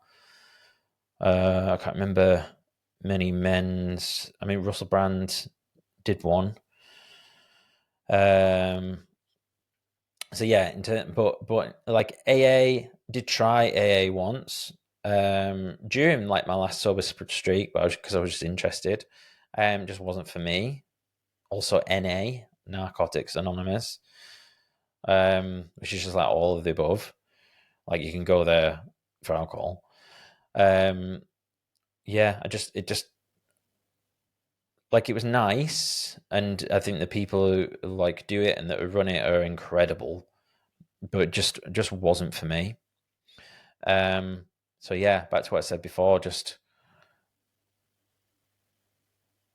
I can't remember many men's. I mean, Russell Brand did one. So yeah, but like AA did try AA once during like my last sober streak, but because I was just interested. Just wasn't for me. Also, NA, Narcotics Anonymous, which is just like all of the above. Like you can go there for alcohol. Yeah, it just like it was nice, and I think the people who like do it and that run it are incredible, but it just wasn't for me. So yeah, back to what I said before, just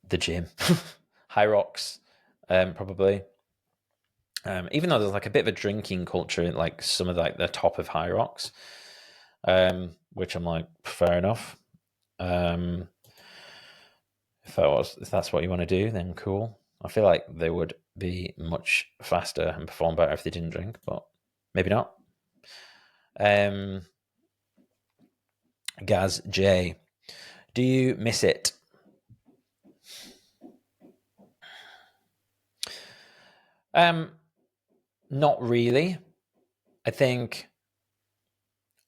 the gym, High Rocks, probably. Even though there's like a bit of a drinking culture in like some of like the top of High Rocks, which I'm like fair enough. If that's what you want to do, then cool. I feel like they would be much faster and perform better if they didn't drink, but maybe not. Gaz J, do you miss it? Not really. I think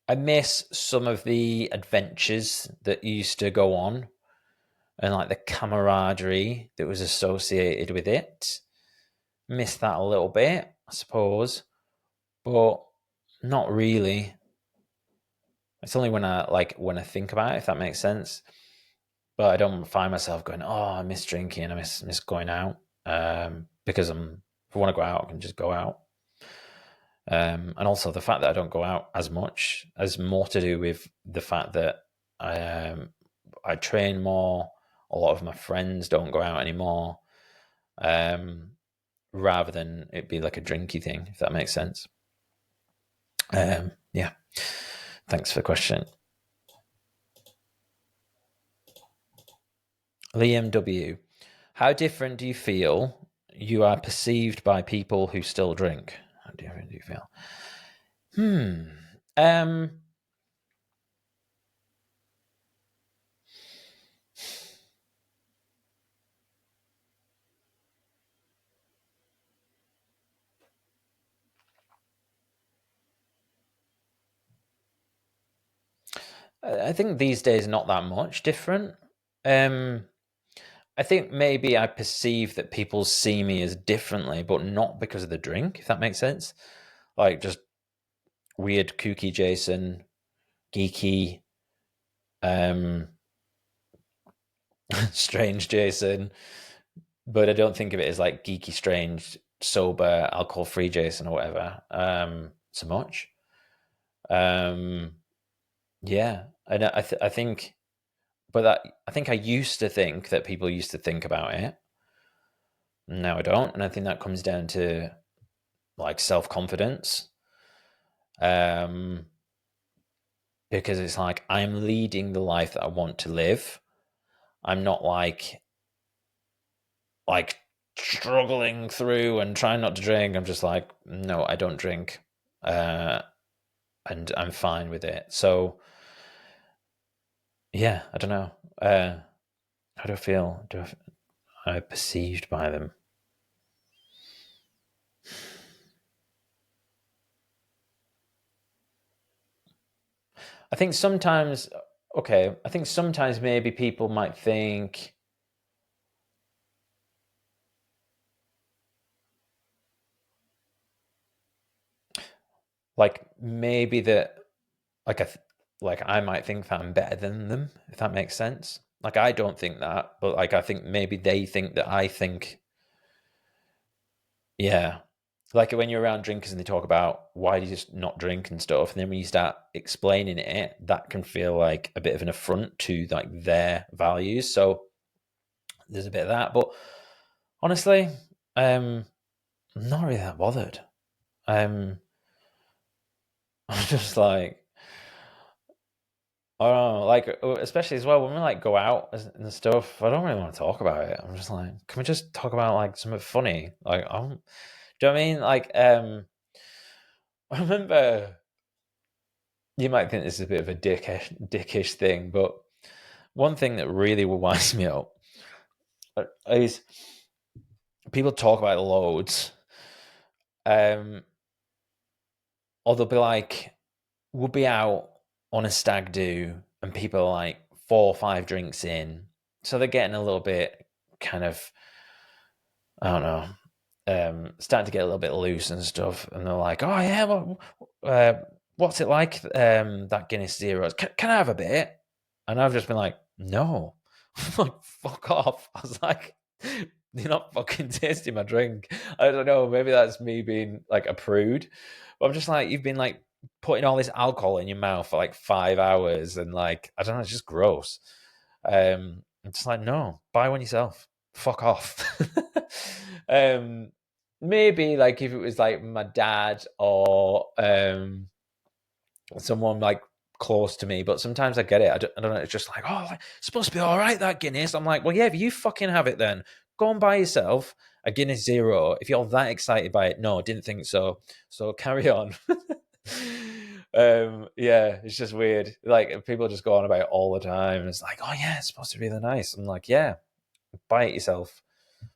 I miss some of the adventures that used to go on and like the camaraderie that was associated with it. Miss that a little bit, I suppose, but not really. It's only when I think about it, if that makes sense. But I don't find myself going, "Oh, I miss drinking. I miss going out." Because if I want to go out, I can just go out. And also the fact that I don't go out as much has more to do with the fact that I train more. A lot of my friends don't go out anymore, rather than it be like a drinky thing, if that makes sense. Yeah. Thanks for the question. Liam W. How different do you feel you are perceived by people who still drink? How different do you feel? I think these days not that much different. I think maybe I perceive that people see me as differently, but not because of the drink, if that makes sense. Like just weird, kooky Jason, geeky, strange Jason. But I don't think of it as like geeky, strange, sober, alcohol-free Jason or whatever. So much. Yeah, and I think, but I think I used to think that people used to think about it. Now I don't, and I think that comes down to like self-confidence. Um, because it's like I'm leading the life that I want to live. I'm not like struggling through and trying not to drink. I'm just like, no, I don't drink, and I'm fine with it. So yeah, I don't know. How do I feel? I perceived by them? I think sometimes, okay, I think sometimes maybe people might think, like maybe that, like like I might think that I'm better than them, if that makes sense. Like I don't think that, but like I think maybe they think that I think, yeah. Like when you're around drinkers and they talk about why do you just not drink and stuff, and then when you start explaining it, that can feel like a bit of an affront to like their values. So there's a bit of that. But honestly, I'm not really that bothered. I'm just like, I don't know, like especially as well when we like go out and stuff. I don't really want to talk about it. I'm just like, can we just talk about like something funny? Like, do you know what I mean? Like, I remember, you might think this is a bit of a dickish thing, but one thing that really winds me up is people talk about loads, or they'll be like, we'll be out on a stag do, and people are like 4 or 5 drinks in, so they're getting a little bit kind of, I don't know, starting to get a little bit loose and stuff, and they're like, "Oh yeah, what's it like? That Guinness Zeros? Can I have a bit?" And I've just been like, "No, like fuck off." I was like, "You're not fucking tasting my drink." I don't know. Maybe that's me being like a prude, but I'm just like, you've been like putting all this alcohol in your mouth for like 5 hours, and like I don't know, it's just gross. I'm just like, no, buy one yourself. Fuck off. Maybe like if it was like my dad or someone like close to me, but sometimes I get it. I don't know. It's just like, oh, it's supposed to be all right, that Guinness. I'm like, well, yeah, if you fucking have it, then go and buy yourself a Guinness Zero. If you're that excited by it, no, didn't think so. So carry on. Yeah, it's just weird. Like people just go on about it all the time, and it's like, oh yeah, it's supposed to be really nice. I'm like, yeah, buy it yourself,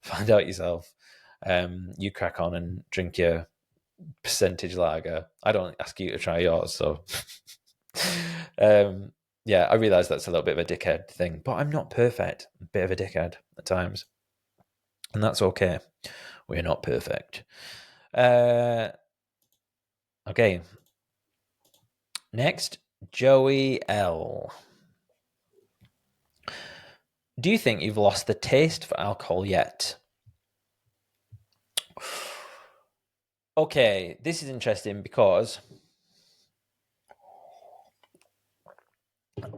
find out yourself. You crack on and drink your percentage lager. I don't ask you to try yours, so yeah, I realize that's a little bit of a dickhead thing, but I'm not perfect. I'm a bit of a dickhead at times, and that's okay. We're not perfect. Okay. Next, Joey L. Do you think you've lost the taste for alcohol yet? Okay, this is interesting because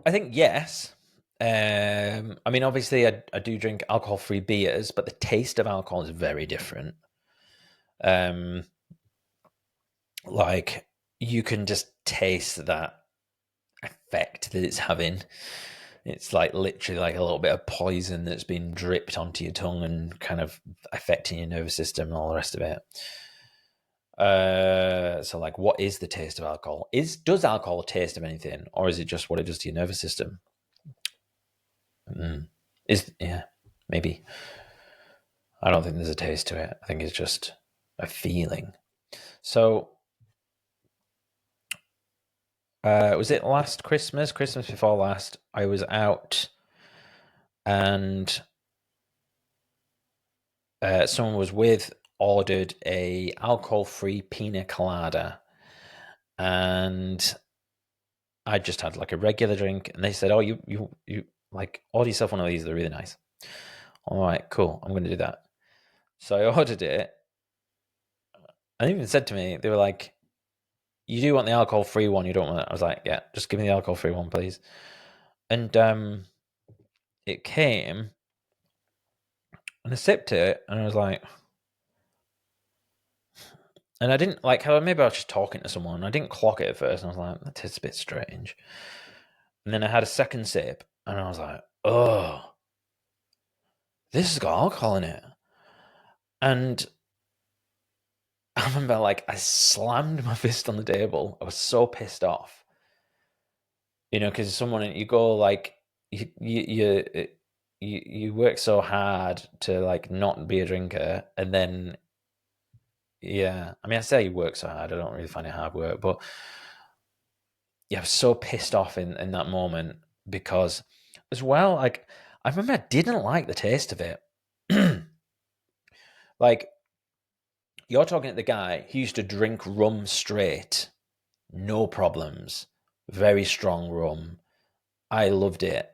I think yes. I mean, obviously, I do drink alcohol-free beers, but the taste of alcohol is very different. Um, like you can just taste that effect that it's having. It's like literally like a little bit of poison that's been dripped onto your tongue and kind of affecting your nervous system and all the rest of it. So like, what is the taste of alcohol? Does alcohol taste of anything, or is it just what it does to your nervous system? Yeah, maybe. I don't think there's a taste to it. I think it's just a feeling. So, was it last Christmas before last? I was out, and someone was ordered a alcohol-free pina colada, and I just had like a regular drink, and they said, "Oh, you like order yourself one of these. They're really nice." All right, cool. I'm going to do that. So I ordered it, and they even said to me, they were like, "You do want the alcohol-free one? You don't want it?" I was like, "Yeah, just give me the alcohol-free one, please." And it came, and I sipped it, and I was like, and I didn't like how maybe I was just talking to someone. And I didn't clock it at first, and I was like, "That tastes a bit strange." And then I had a second sip, and I was like, "Oh, this has got alcohol in it." And I remember, like, I slammed my fist on the table. I was so pissed off, because someone you go like you work so hard to like not be a drinker, and then yeah, I mean, I say you work so hard. I don't really find it hard work, but yeah, I was so pissed off in that moment because, as well, like I remember I didn't like the taste of it. Like you're talking to the guy who used to drink rum straight. no problems. Very strong rum. I loved it.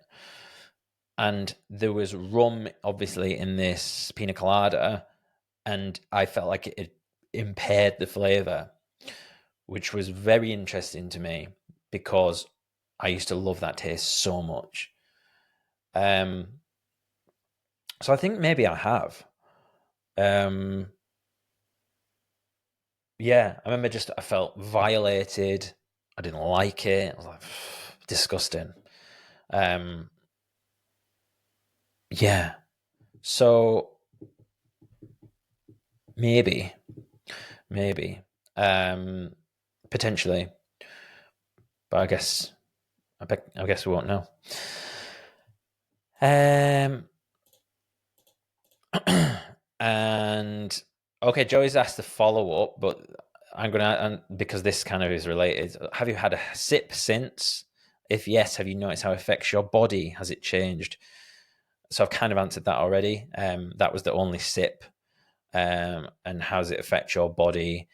And there was rum, obviously, in this pina colada, and I felt like it impaired the flavor, which was very interesting to me because I used to love that taste so much. So I think maybe I have. Yeah, I remember I felt violated. I didn't like it. I was like, disgusting. Yeah. So maybe, um, potentially, but I guess we won't know. And okay, Joey's asked to follow up, but I'm gonna, and because this kind of is related. Have you had a sip since? If yes, have you noticed how it affects your body? Has it changed? So I've kind of answered that already. That was the only sip. And how does it affect your body?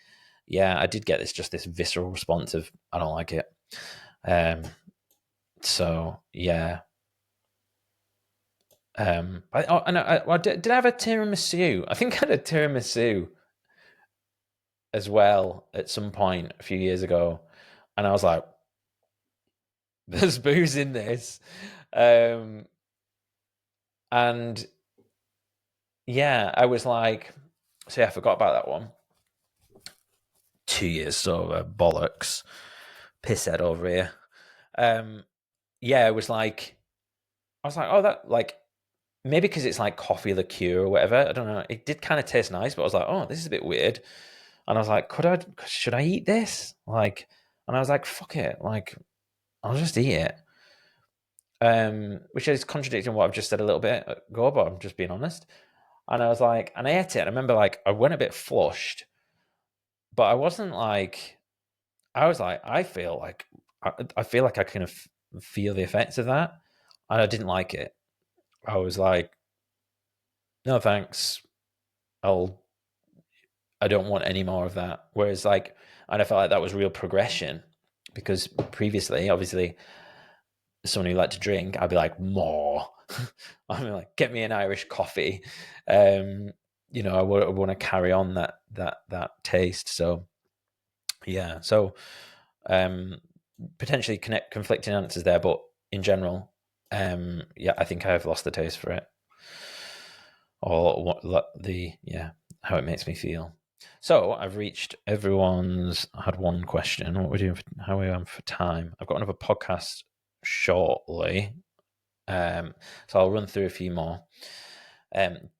Yeah, I did get this visceral response of I don't like it. So yeah. Did I have a tiramisu? I think I had a tiramisu as well at some point a few years ago, and I was like, "There's booze in this," and yeah, I was like, "So yeah, I forgot about that one." 2 years sober, bollocks, pisshead over here. Yeah, it was like I was like, "Oh, that like." Maybe because it's like coffee liqueur or whatever. I don't know. It did kind of taste nice, but I was like, "Oh, this is a bit weird." And I was like, should I eat this? Like, and I was like, fuck it. Like, I'll just eat it. Which is contradicting what I've just said a little bit ago, but I'm just being honest. And I was like, and I ate it. I remember like, I went a bit flushed, but I wasn't like, I was like, I feel like I can feel the effects of that. And I didn't like it. I was like, no, thanks. I don't want any more of that. Whereas like, and I felt like that was real progression because previously, obviously, someone who liked to drink, I'd be like, more. I mean, like, get me an Irish coffee. I want to carry on that taste. So yeah, so potentially conflicting answers there, but in general, yeah, I think I have lost the taste for it, or how it makes me feel. So I've reached everyone's. I had one question. What we doing? How are we on for time? I've got another podcast shortly, so I'll run through a few more.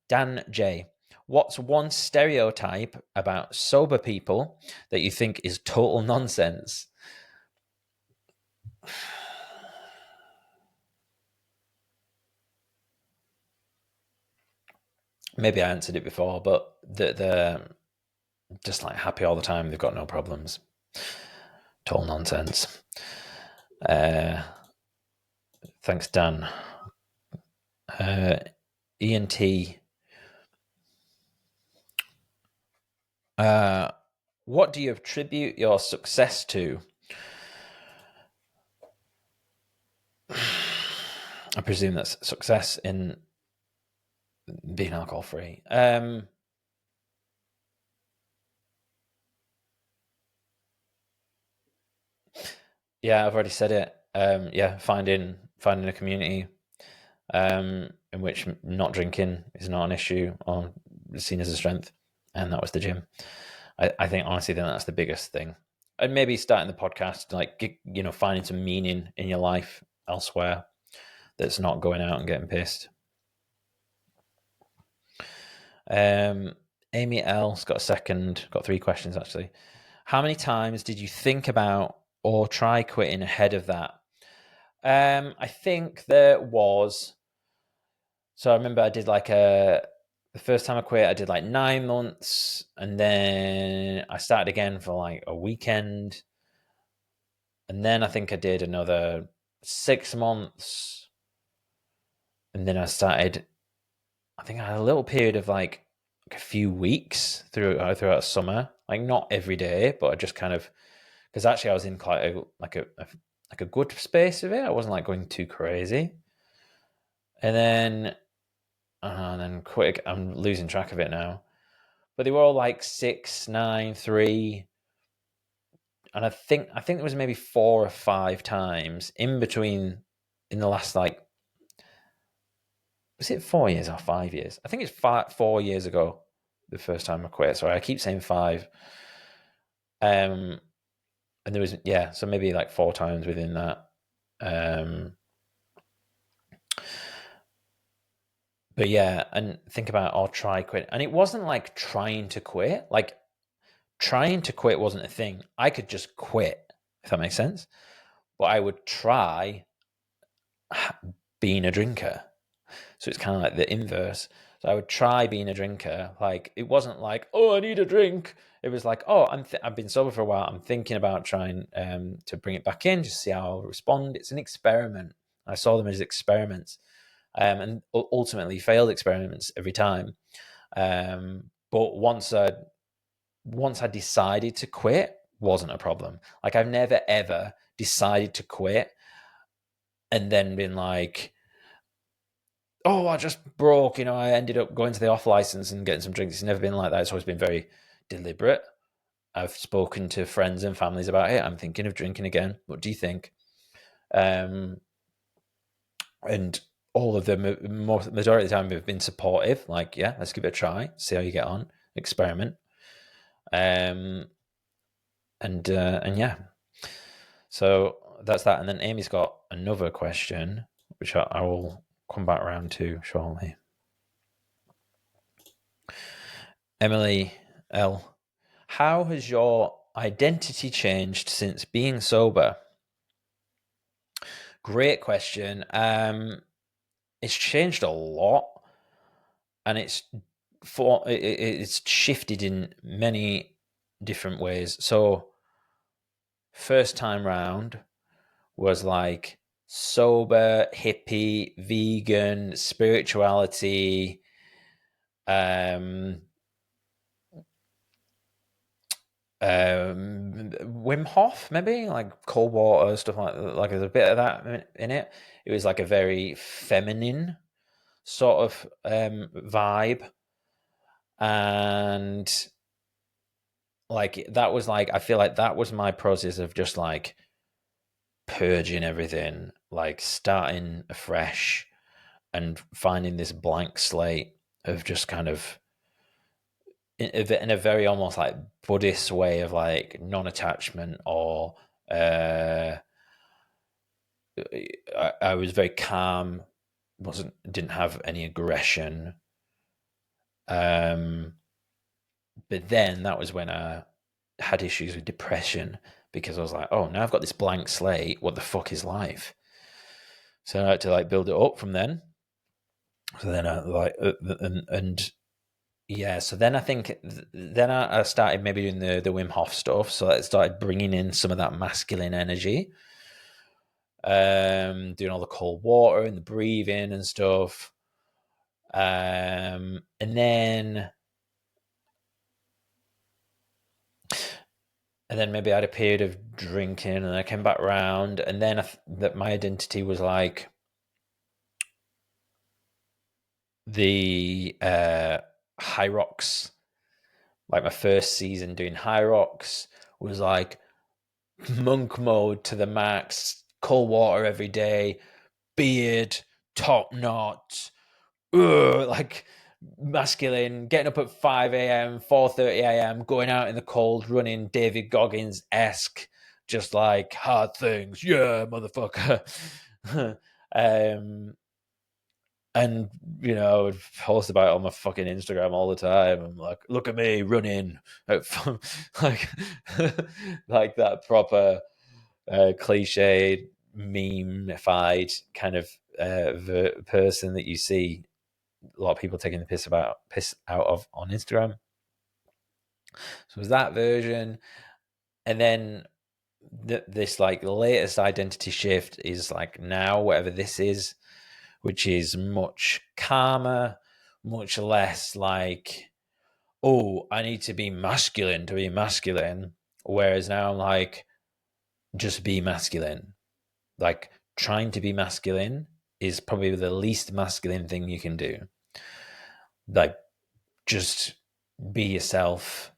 Dan J, what's one stereotype about sober people that you think is total nonsense? Maybe I answered it before, but they're just like happy all the time. They've got no problems. Total nonsense. Thanks, Dan. ENT. What do you attribute your success to? I presume that's success in being alcohol free. Yeah, I've already said it. Yeah, finding a community in which not drinking is not an issue or seen as a strength, and that was the gym. I think honestly, then that's the biggest thing, and maybe starting the podcast, like finding some meaning in your life elsewhere that's not going out and getting pissed. Amy L's got got 3 questions actually. How many times did you think about or try quitting ahead of that? I think there was. So I remember I did the first time I quit, I did like 9 months, and then I started again for like a weekend, and then I think I did another 6 months, and then I started. I think I had a little period of like a few weeks throughout summer, like not every day, but I just kind of because actually I was in quite a good space of it. I wasn't like going too crazy, and then quick, I'm losing track of it now. But they were all like 6, 9, 3, and I think there was maybe 4 or 5 times in between in the last like, was it 4 years or 5 years? I think it's 4 years ago the first time I quit. Sorry, I keep saying 5. And there was so maybe like 4 times within that. But yeah, and think about or try quit. And it wasn't like trying to quit. Like trying to quit wasn't a thing. I could just quit, if that makes sense. But I would try being a drinker. So it's kind of like the inverse. So I would try being a drinker. Like it wasn't like, oh, I need a drink. It was like, oh, I've been sober for a while. I'm thinking about trying to bring it back in, just see how I'll respond. It's an experiment. I saw them as experiments, and ultimately failed experiments every time. But once I decided to quit, wasn't a problem. Like I've never ever decided to quit and then been like, oh, I just broke, I ended up going to the off license and getting some drinks. It's never been like that. It's always been very deliberate. I've spoken to friends and families about it. I'm thinking of drinking again. What do you think? And all of them, majority of the time, have been supportive. Like, yeah, let's give it a try, see how you get on, experiment. And yeah. So that's that. And then Amy's got another question, which I will come back around to shortly. Emily L. How has your identity changed since being sober? Great question. It's changed a lot, and it's shifted in many different ways. So, first time round was like sober, hippie, vegan, spirituality, Wim Hof, maybe like cold water, stuff like there's a bit of that in it. It was like a very feminine sort of vibe, and like that was like, I feel like that was my process of just like purging everything, like starting afresh and finding this blank slate of just kind of in a very almost like Buddhist way of like non-attachment, or I was very calm, didn't have any aggression. But then that was when I had issues with depression, because I was like, oh, now I've got this blank slate. What the fuck is life? So I had to like build it up from then. So then I like and yeah, so then I think then I started maybe doing the Wim Hof stuff. So I started bringing in some of that masculine energy, doing all the cold water and the breathing and stuff. And then maybe I had a period of drinking, and I came back around, and then that my identity was like the high rocks. Like my first season doing high rocks was like monk mode to the max, cold water every day, beard, top knot, like masculine, getting up at 5 a.m., 4:30 a.m., going out in the cold, running David Goggins-esque, just like hard things. Yeah, motherfucker. And I would post about it on my fucking Instagram all the time. I'm like, look at me running, like, like that proper cliche, meme-ified kind of person that you see a lot of people taking the piss out of on Instagram. So it was that version, and then this like latest identity shift is like now whatever this is, which is much calmer, much less like, oh, I need to be masculine to be masculine. Whereas now I'm like, just be masculine. Like, trying to be masculine is probably the least masculine thing you can do. Like, just be yourself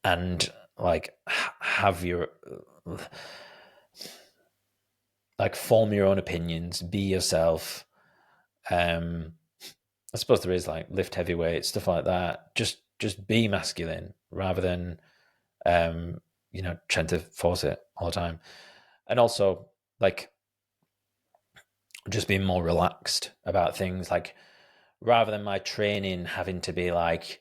and like have your like form your own opinions, be yourself. I suppose there is like lift heavy weights, stuff like that. Just be masculine rather than trying to force it all the time. And also like just being more relaxed about things, like rather than my training having to be like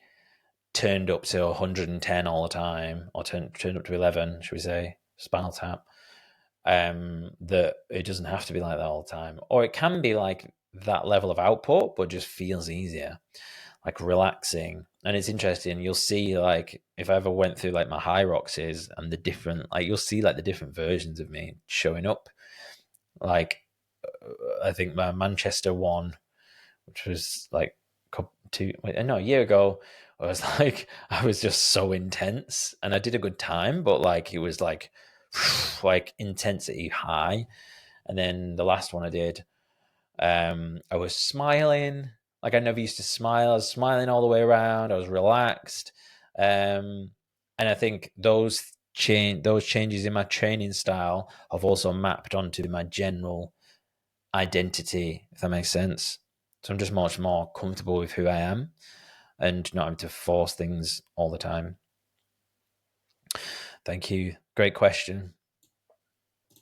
turned up to 110 all the time, or turned up to 11, should we say, Spinal Tap. That it doesn't have to be like that all the time, or it can be like that level of output, but just feels easier, like relaxing. And it's interesting. You'll see, like, if I ever went through like my high roxes and the different, like, you'll see like the different versions of me showing up. Like, I think my Manchester one, which was like a year ago, I was like, I was just so intense, and I did a good time, but like it was like like intensity high. And then the last one I did, I was smiling like I never used to smile. I was smiling all the way around. I was relaxed, and I think those changes in my training style have also mapped onto my general identity, if that makes sense. So I'm just much more comfortable with who I am and not having to force things all the time. Thank you. Great question.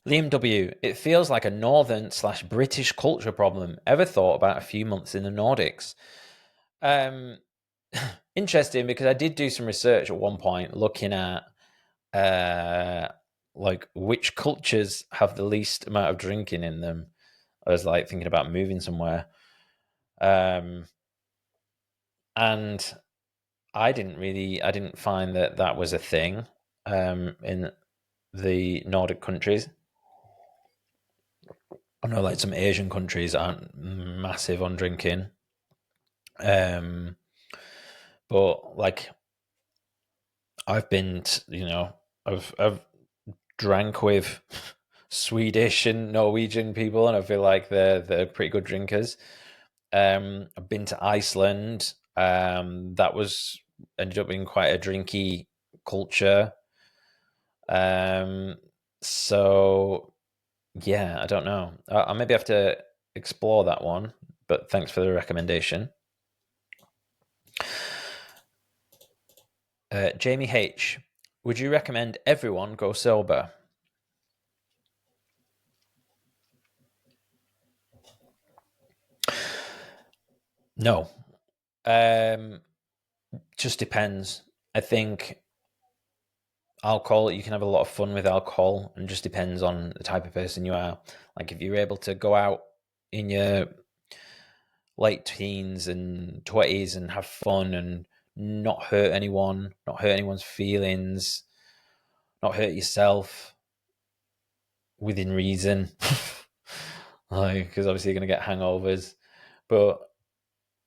Liam W. It feels like a northern/British culture problem. Ever thought about a few months in the Nordics? Interesting, because I did do some research at one point looking at like which cultures have the least amount of drinking in them. I was like thinking about moving somewhere. And I didn't find that was a thing in the Nordic countries. I know like some Asian countries aren't massive on drinking. But like I've been, I've drank with Swedish and Norwegian people, and I feel like they're pretty good drinkers. I've been to Iceland. That was ended up being quite a drinky culture. So yeah, I don't know. I'll maybe have to explore that one. But thanks for the recommendation. Jamie H. Would you recommend everyone go sober? No. Just depends. I think alcohol, you can have a lot of fun with alcohol, and just depends on the type of person you are. Like if you're able to go out in your late teens and 20s and have fun and not hurt anyone, not hurt anyone's feelings, not hurt yourself within reason. Like, because obviously you're going to get hangovers. But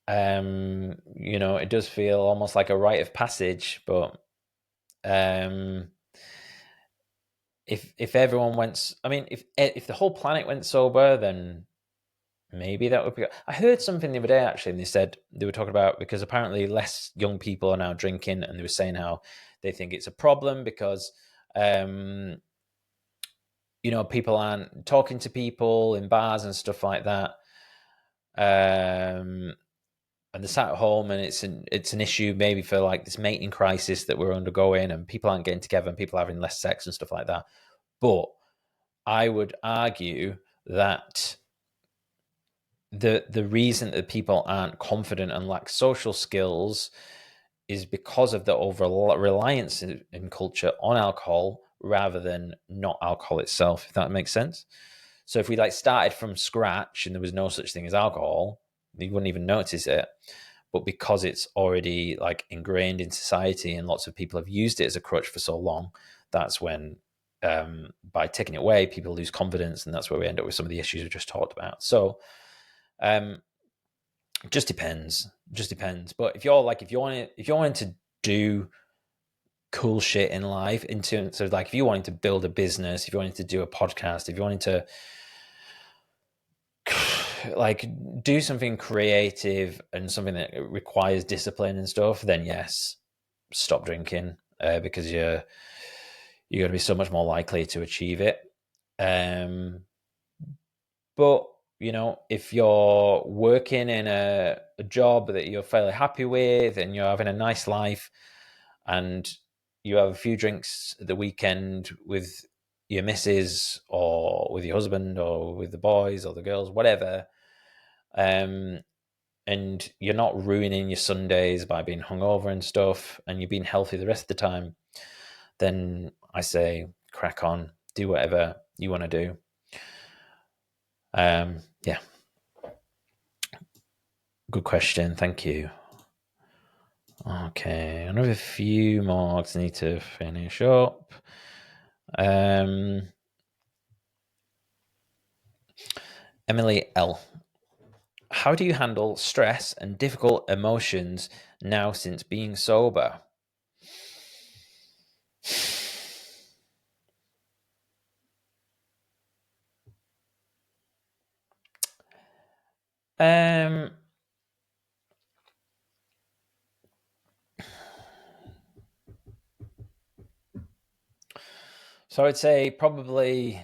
it does feel almost like a rite of passage. But if everyone went, I mean, if the whole planet went sober, then maybe that would be. I heard something the other day actually, and they were talking about, because apparently less young people are now drinking, and they were saying how they think it's a problem because people aren't talking to people in bars and stuff like that. And they're sat at home, and it's an issue maybe for like this mating crisis that we're undergoing, and people aren't getting together, and people are having less sex and stuff like that. But I would argue that the reason that people aren't confident and lack social skills is because of the over reliance in culture on alcohol rather than not alcohol itself, if that makes sense. So if we like started from scratch and there was no such thing as alcohol, you wouldn't even notice it. But because it's already like ingrained in society and lots of people have used it as a crutch for so long, that's when by taking it away, people lose confidence, and that's where we end up with some of the issues we just talked about. So just depends. But if you're wanting to do cool shit in life, in terms of like if you wanted to build a business, if you wanted to do a podcast, if you wanted to like do something creative and something that requires discipline and stuff, then yes, stop drinking, because you're going to be so much more likely to achieve it. But if you're working in a job that you're fairly happy with and you're having a nice life, and you have a few drinks at the weekend with your missus or with your husband or with the boys or the girls, whatever, and you're not ruining your Sundays by being hungover and stuff, and you're being healthy the rest of the time, then I say crack on, do whatever you want to do. Yeah. Good question. Thank you. Okay, another few more I need to finish up. Emily L. How do you handle stress and difficult emotions now since being sober? So I'd say probably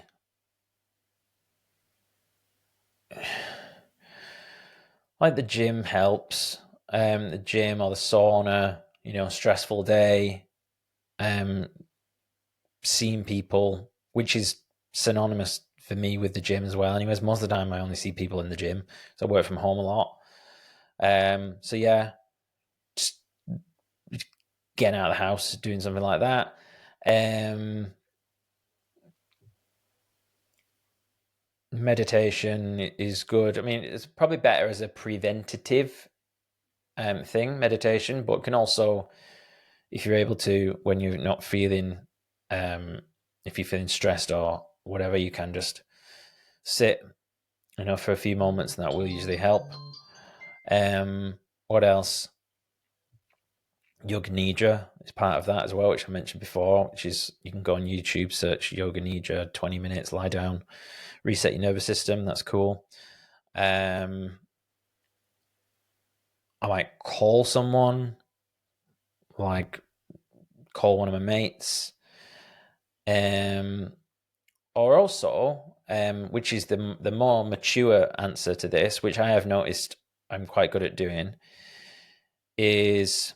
like the gym helps. The gym or the sauna, stressful day, seeing people, which is synonymous for me with the gym as well. Anyways, most of the time I only see people in the gym, so I work from home a lot. So yeah, just getting out of the house, doing something like that. Meditation is good. I mean, it's probably better as a preventative thing, meditation, but can also, if you're able to, when you're not feeling, if you're feeling stressed or whatever, you can just sit, for a few moments, and that will usually help. What else? Yoga Nidra is part of that as well, which I mentioned before, which is you can go on YouTube, search Yoga Nidra, 20 minutes, lie down, reset your nervous system. That's cool. I might call someone, like call one of my mates. Or also, which is the more mature answer to this, which I have noticed I'm quite good at doing, is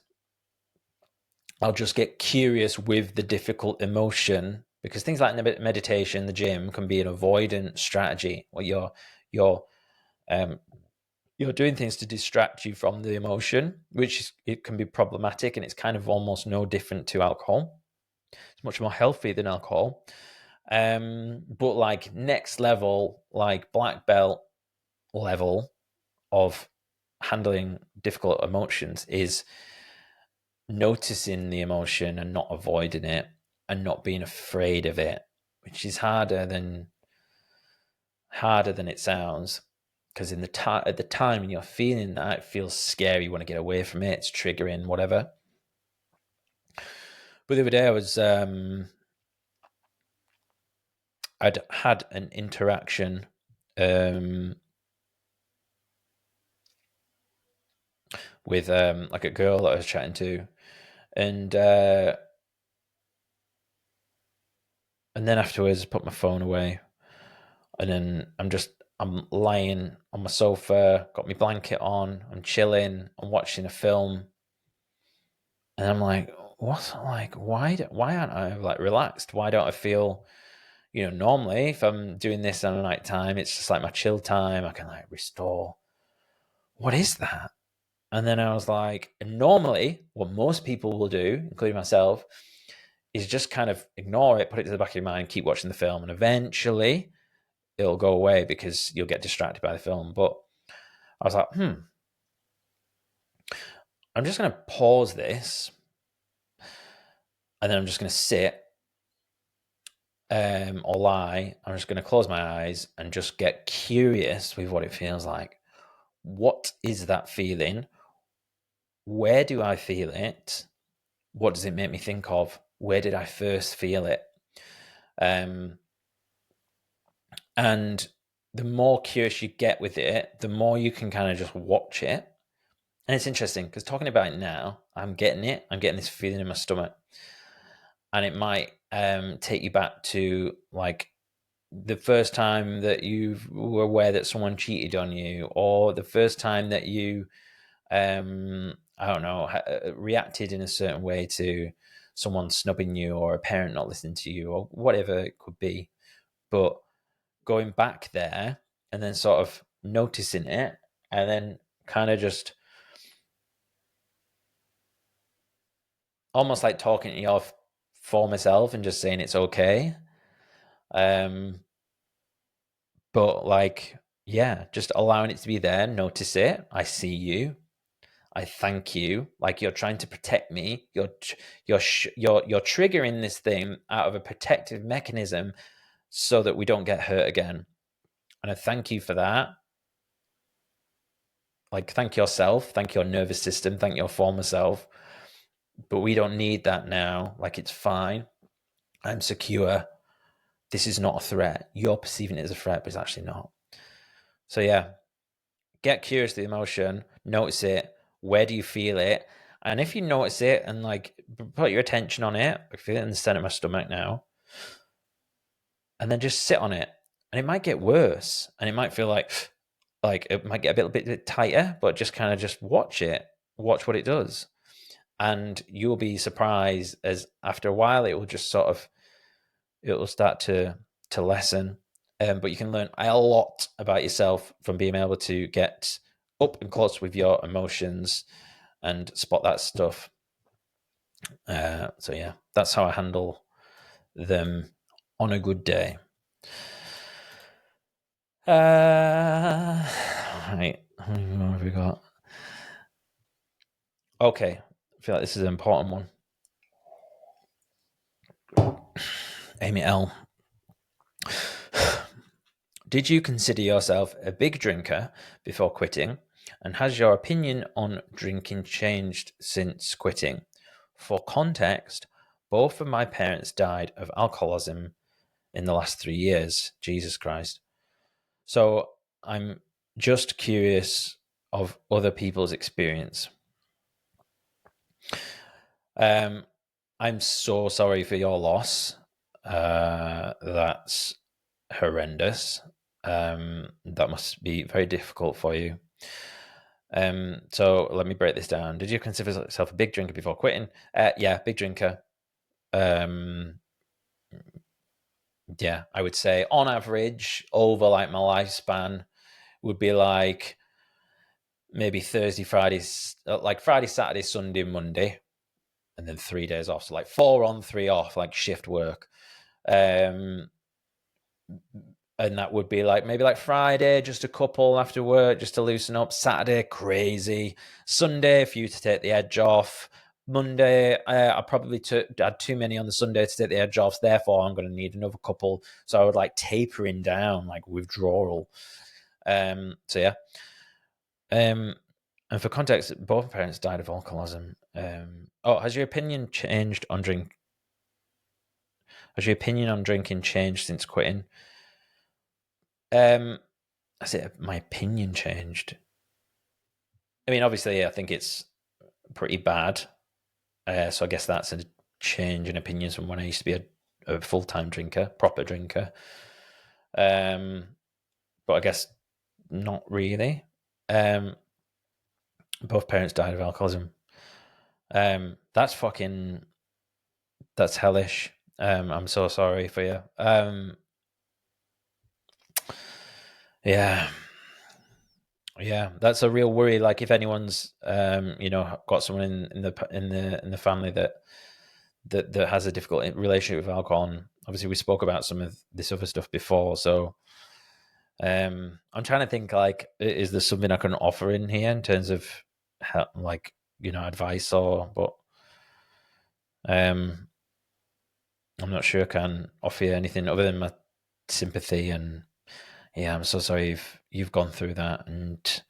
I'll just get curious with the difficult emotion, because things like meditation, the gym can be an avoidance strategy, where you're doing things to distract you from the emotion, which it can be problematic, and it's kind of almost no different to alcohol. It's much more healthy than alcohol. But like next level, like black belt level of handling difficult emotions is noticing the emotion and not avoiding it and not being afraid of it, which is harder than it sounds, because at the time when you're feeling that, it feels scary, you want to get away from it, it's triggering, whatever. But the other day I'd had an interaction with like a girl that I was chatting to, and then afterwards put my phone away, and then I'm lying on my sofa, got my blanket on, I'm chilling, I'm watching a film, and I'm like, why aren't I like relaxed? Why don't I feel, normally if I'm doing this on a night time, it's just like my chill time, I can like restore. What is that? And then I was like, normally what most people will do, including myself, is just kind of ignore it, put it to the back of your mind, keep watching the film, and eventually it'll go away because you'll get distracted by the film. But I was like, I'm just going to pause this, and then I'm just going to sit or lie. I'm just going to close my eyes and just get curious with what it feels like. What is that feeling? Where do I feel it? what does it make me think of? Where did I first feel it? And the more curious you get with it, the more you can kind of just watch it. And it's interesting because talking about it now, I'm getting it. I'm getting this feeling in my stomach. And it might take you back to like the first time that you were aware that someone cheated on you, or the first time that you, I don't know, reacted in a certain way to someone snubbing you, or a parent not listening to you, or whatever it could be. But going back there and then sort of noticing it, and then kind of just almost like talking to your former self and just saying it's okay. Um, but like, yeah, just allowing it to be there, notice it. I see you. I thank you. Like you're trying to protect me. You're triggering this thing out of a protective mechanism so that we don't get hurt again. And I thank you for that. Like thank yourself, thank your nervous system, thank your former self. But we don't need that now. Like it's fine. I'm secure. This is not a threat. You're perceiving it as a threat, but it's actually not. So yeah, get curious to the emotion, notice it. Where do you feel it? And if you notice it and like put your attention on it, I feel it in the center of my stomach now, and then just sit on it. And it might get worse, and it might feel like it might get a bit tighter, but just kind of just watch it, watch what it does, and you'll be surprised as after a while it will just sort of it will start to lessen. But you can learn a lot about yourself from being able to get up and close with your emotions and spot that stuff. So yeah, that's how I handle them on a good day. Right, what have we got? Okay, I feel like this is an important one. Amy L. Did you consider yourself a big drinker before quitting? And has your opinion on drinking changed since quitting? For context, both of my parents died of alcoholism in the last 3 years. Jesus Christ. So I'm just curious of other people's experience. I'm so sorry for your loss. That's horrendous. That must be very difficult for you. So let me break this down. Did you consider yourself a big drinker before quitting? Yeah, big drinker. Yeah, I would say on average over like my lifespan would be like maybe Thursday, Friday, like Friday, Saturday, Sunday, Monday, and then 3 days off. So like 4 on, 3 off, like shift work. And that would be like maybe like Friday, just a couple after work, just to loosen up. Saturday, crazy. Sunday, for you to take the edge off. Monday, I probably had too many on the Sunday to take the edge off. Therefore, I'm going to need another couple. So I would like tapering down, like withdrawal. So yeah. And for context, both parents died of alcoholism. Has your opinion changed on drink? Has your opinion on drinking changed since quitting? I say my opinion changed. I mean, obviously, I think it's pretty bad. So I guess that's a change in opinions from when I used to be a full-time drinker, proper drinker. But I guess not really. Both parents died of alcoholism. That's hellish. I'm so sorry for you. Yeah. Yeah, that's a real worry. Like if anyone's, got someone in the family that has a difficult relationship with alcohol, and obviously we spoke about some of this other stuff before. So, I'm trying to think like, is there something I can offer in here in terms of help, like advice but I'm not sure I can offer you anything other than my sympathy. And yeah, I'm so sorry you've gone through that, and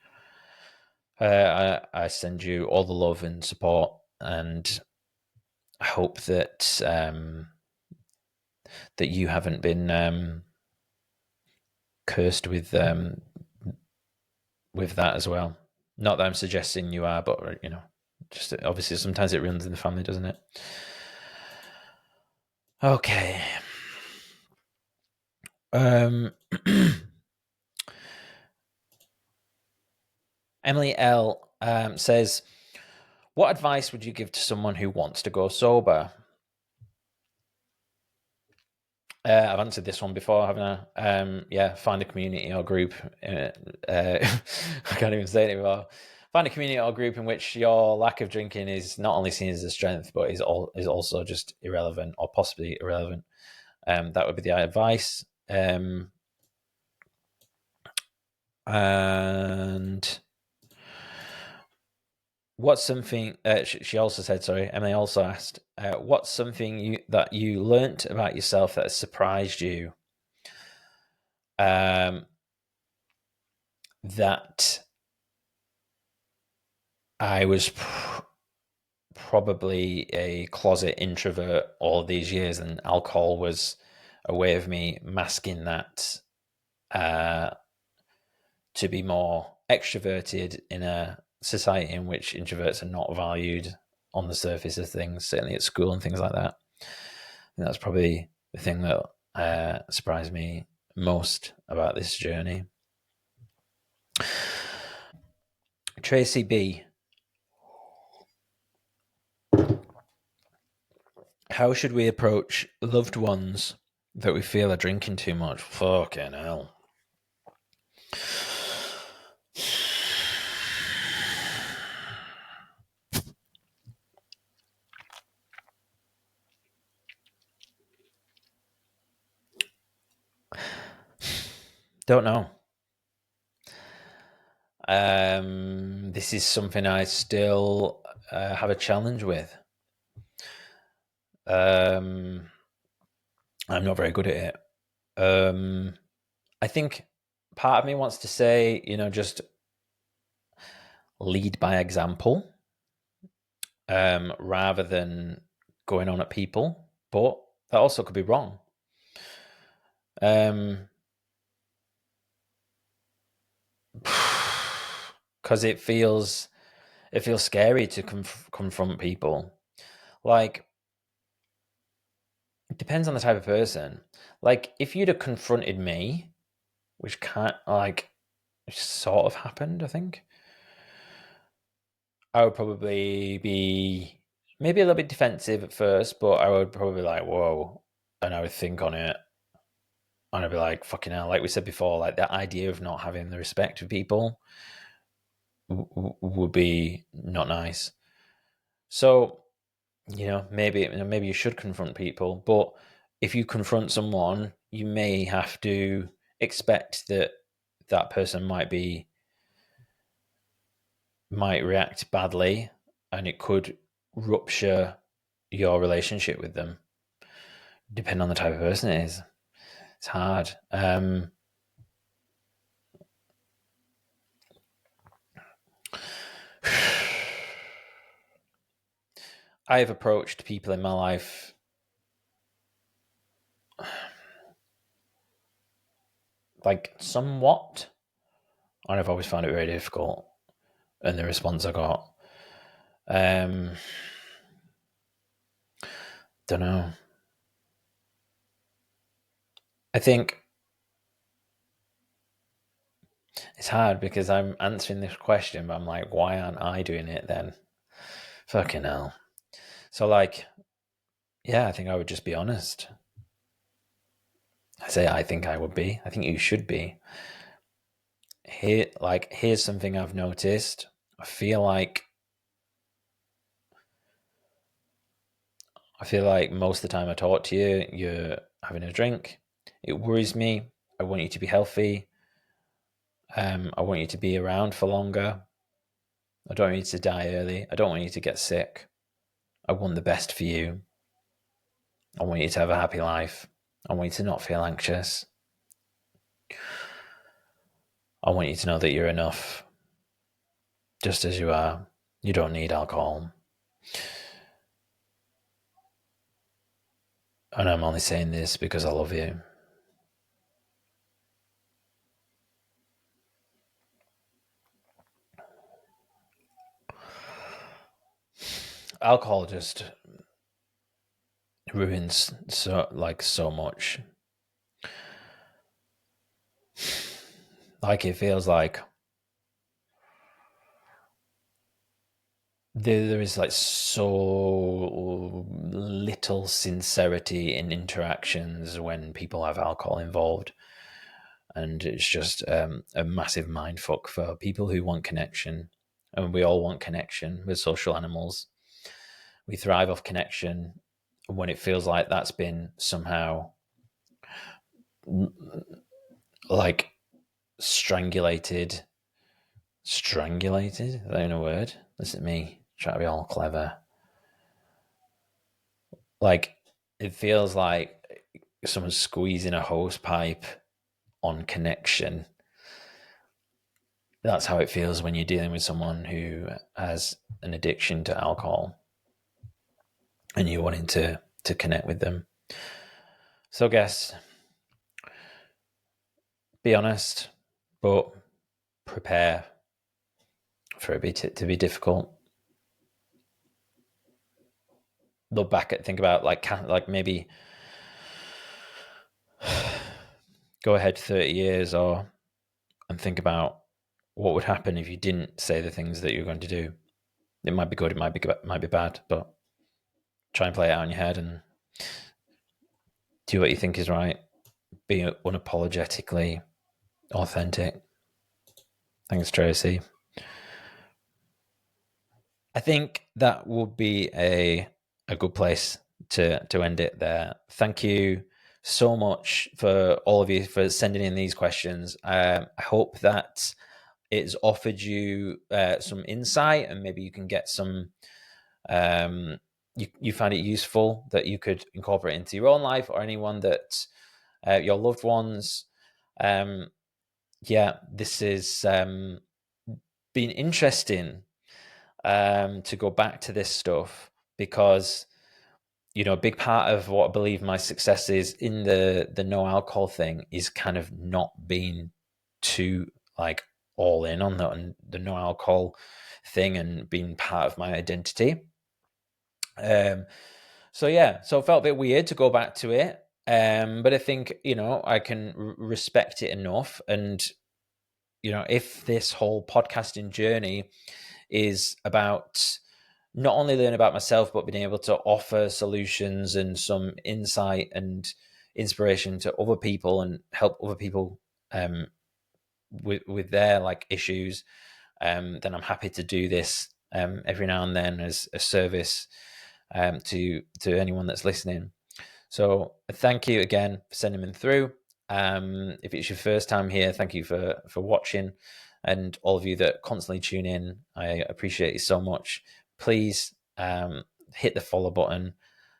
I send you all the love and support, and I hope that that you haven't been cursed with that as well. Not that I'm suggesting you are, but just obviously sometimes it runs in the family, doesn't it? Okay. Emily L says, what advice would you give to someone who wants to go sober? I've answered this one before, haven't I? Yeah, find a community or group. I can't even say it anymore. Find a community or group in which your lack of drinking is not only seen as a strength, but is also just irrelevant or possibly irrelevant. That would be the advice. And what's something she also said, sorry, Emily also asked, what's something that you learnt about yourself that has surprised you, that I was probably a closet introvert all these years, and alcohol was a way of me masking that, to be more extroverted in a society in which introverts are not valued on the surface of things, certainly at school and things like that. And that's probably the thing that surprised me most about this journey. Tracy B. How should we approach loved ones that we feel are drinking too much? Fucking hell. Don't know. This is something I still have a challenge with. I'm not very good at it. I think part of me wants to say, just lead by example, rather than going on at people. But that also could be wrong. Because it feels scary to confront people. Like, it depends on the type of person. Like, if you'd have confronted me, which sort of happened, I think, I would probably be maybe a little bit defensive at first, but I would probably be like, whoa, and I would think on it, and I'd be like, fucking hell, like we said before, like that idea of not having the respect for people would be not nice. So, maybe you should confront people, but if you confront someone, you may have to expect that that person might react badly, and it could rupture your relationship with them, depending on the type of person it is. It's hard. I have approached people in my life like somewhat, and I've always found it very difficult. And the response I got, don't know. I think it's hard because I'm answering this question, but I'm like, why aren't I doing it then? Fucking hell. So, yeah, I think I would just be honest. I say I think I would be. I think you should be. Here's something I've noticed. I feel like most of the time I talk to you, you're having a drink. It worries me. I want you to be healthy. I want you to be around for longer. I don't want you to die early. I don't want you to get sick. I want the best for you. I want you to have a happy life. I want you to not feel anxious. I want you to know that you're enough, just as you are. You don't need alcohol. And I'm only saying this because I love you. Alcohol just ruins so much. Like, it feels like there is like so little sincerity in interactions when people have alcohol involved, and it's just a massive mindfuck for people who want connection. And we all want connection. We're social animals. We thrive off connection. When it feels like that's been somehow like strangulated. Strangulated? Is that even a word? Listen to me try to be all clever. Like, it feels like someone's squeezing a hose pipe on connection. That's how it feels when you're dealing with someone who has an addiction to alcohol and you're wanting to connect with them. So I guess be honest, but prepare for it to be difficult. Look back at, think about like maybe go ahead 30 years and think about what would happen if you didn't say the things that you're going to do. It might be good, it might be bad, but try and play it out in your head and do what you think is right. Be unapologetically authentic. Thanks, Tracy. I think that would be a good place to end it there. Thank you so much for all of you for sending in these questions. I hope that it's offered you some insight, and maybe you can get some you find it useful that you could incorporate into your own life or anyone that your loved ones. This is been interesting to go back to this stuff, because a big part of what I believe my success is in the no alcohol thing is kind of not being too like all in on the no alcohol thing and being part of my identity. So it felt a bit weird to go back to it, but I think I can respect it enough. And if this whole podcasting journey is about not only learning about myself, but being able to offer solutions and some insight and inspiration to other people and help other people with their like issues, then I'm happy to do this every now and then as a service to anyone that's listening. So thank you again for sending them through. If it's your first time here, thank you for watching, and all of you that constantly tune in. I appreciate you so much. Please hit the follow button,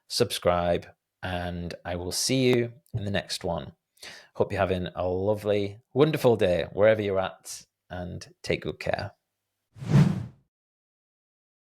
subscribe, and I will see you in the next one. Hope you're having a lovely, wonderful day wherever you're at, and take good care.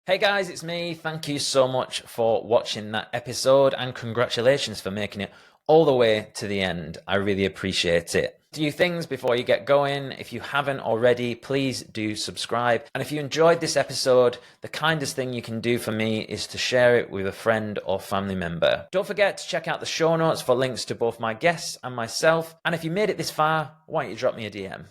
Hey guys, it's me. Thank you so much for watching that episode, and congratulations for making it all the way to the end. I really appreciate it. A few things before you get going. If you haven't already, please do subscribe. And if you enjoyed this episode, the kindest thing you can do for me is to share it with a friend or family member. Don't forget to check out the show notes for links to both my guests and myself. And if you made it this far, why don't you drop me a DM?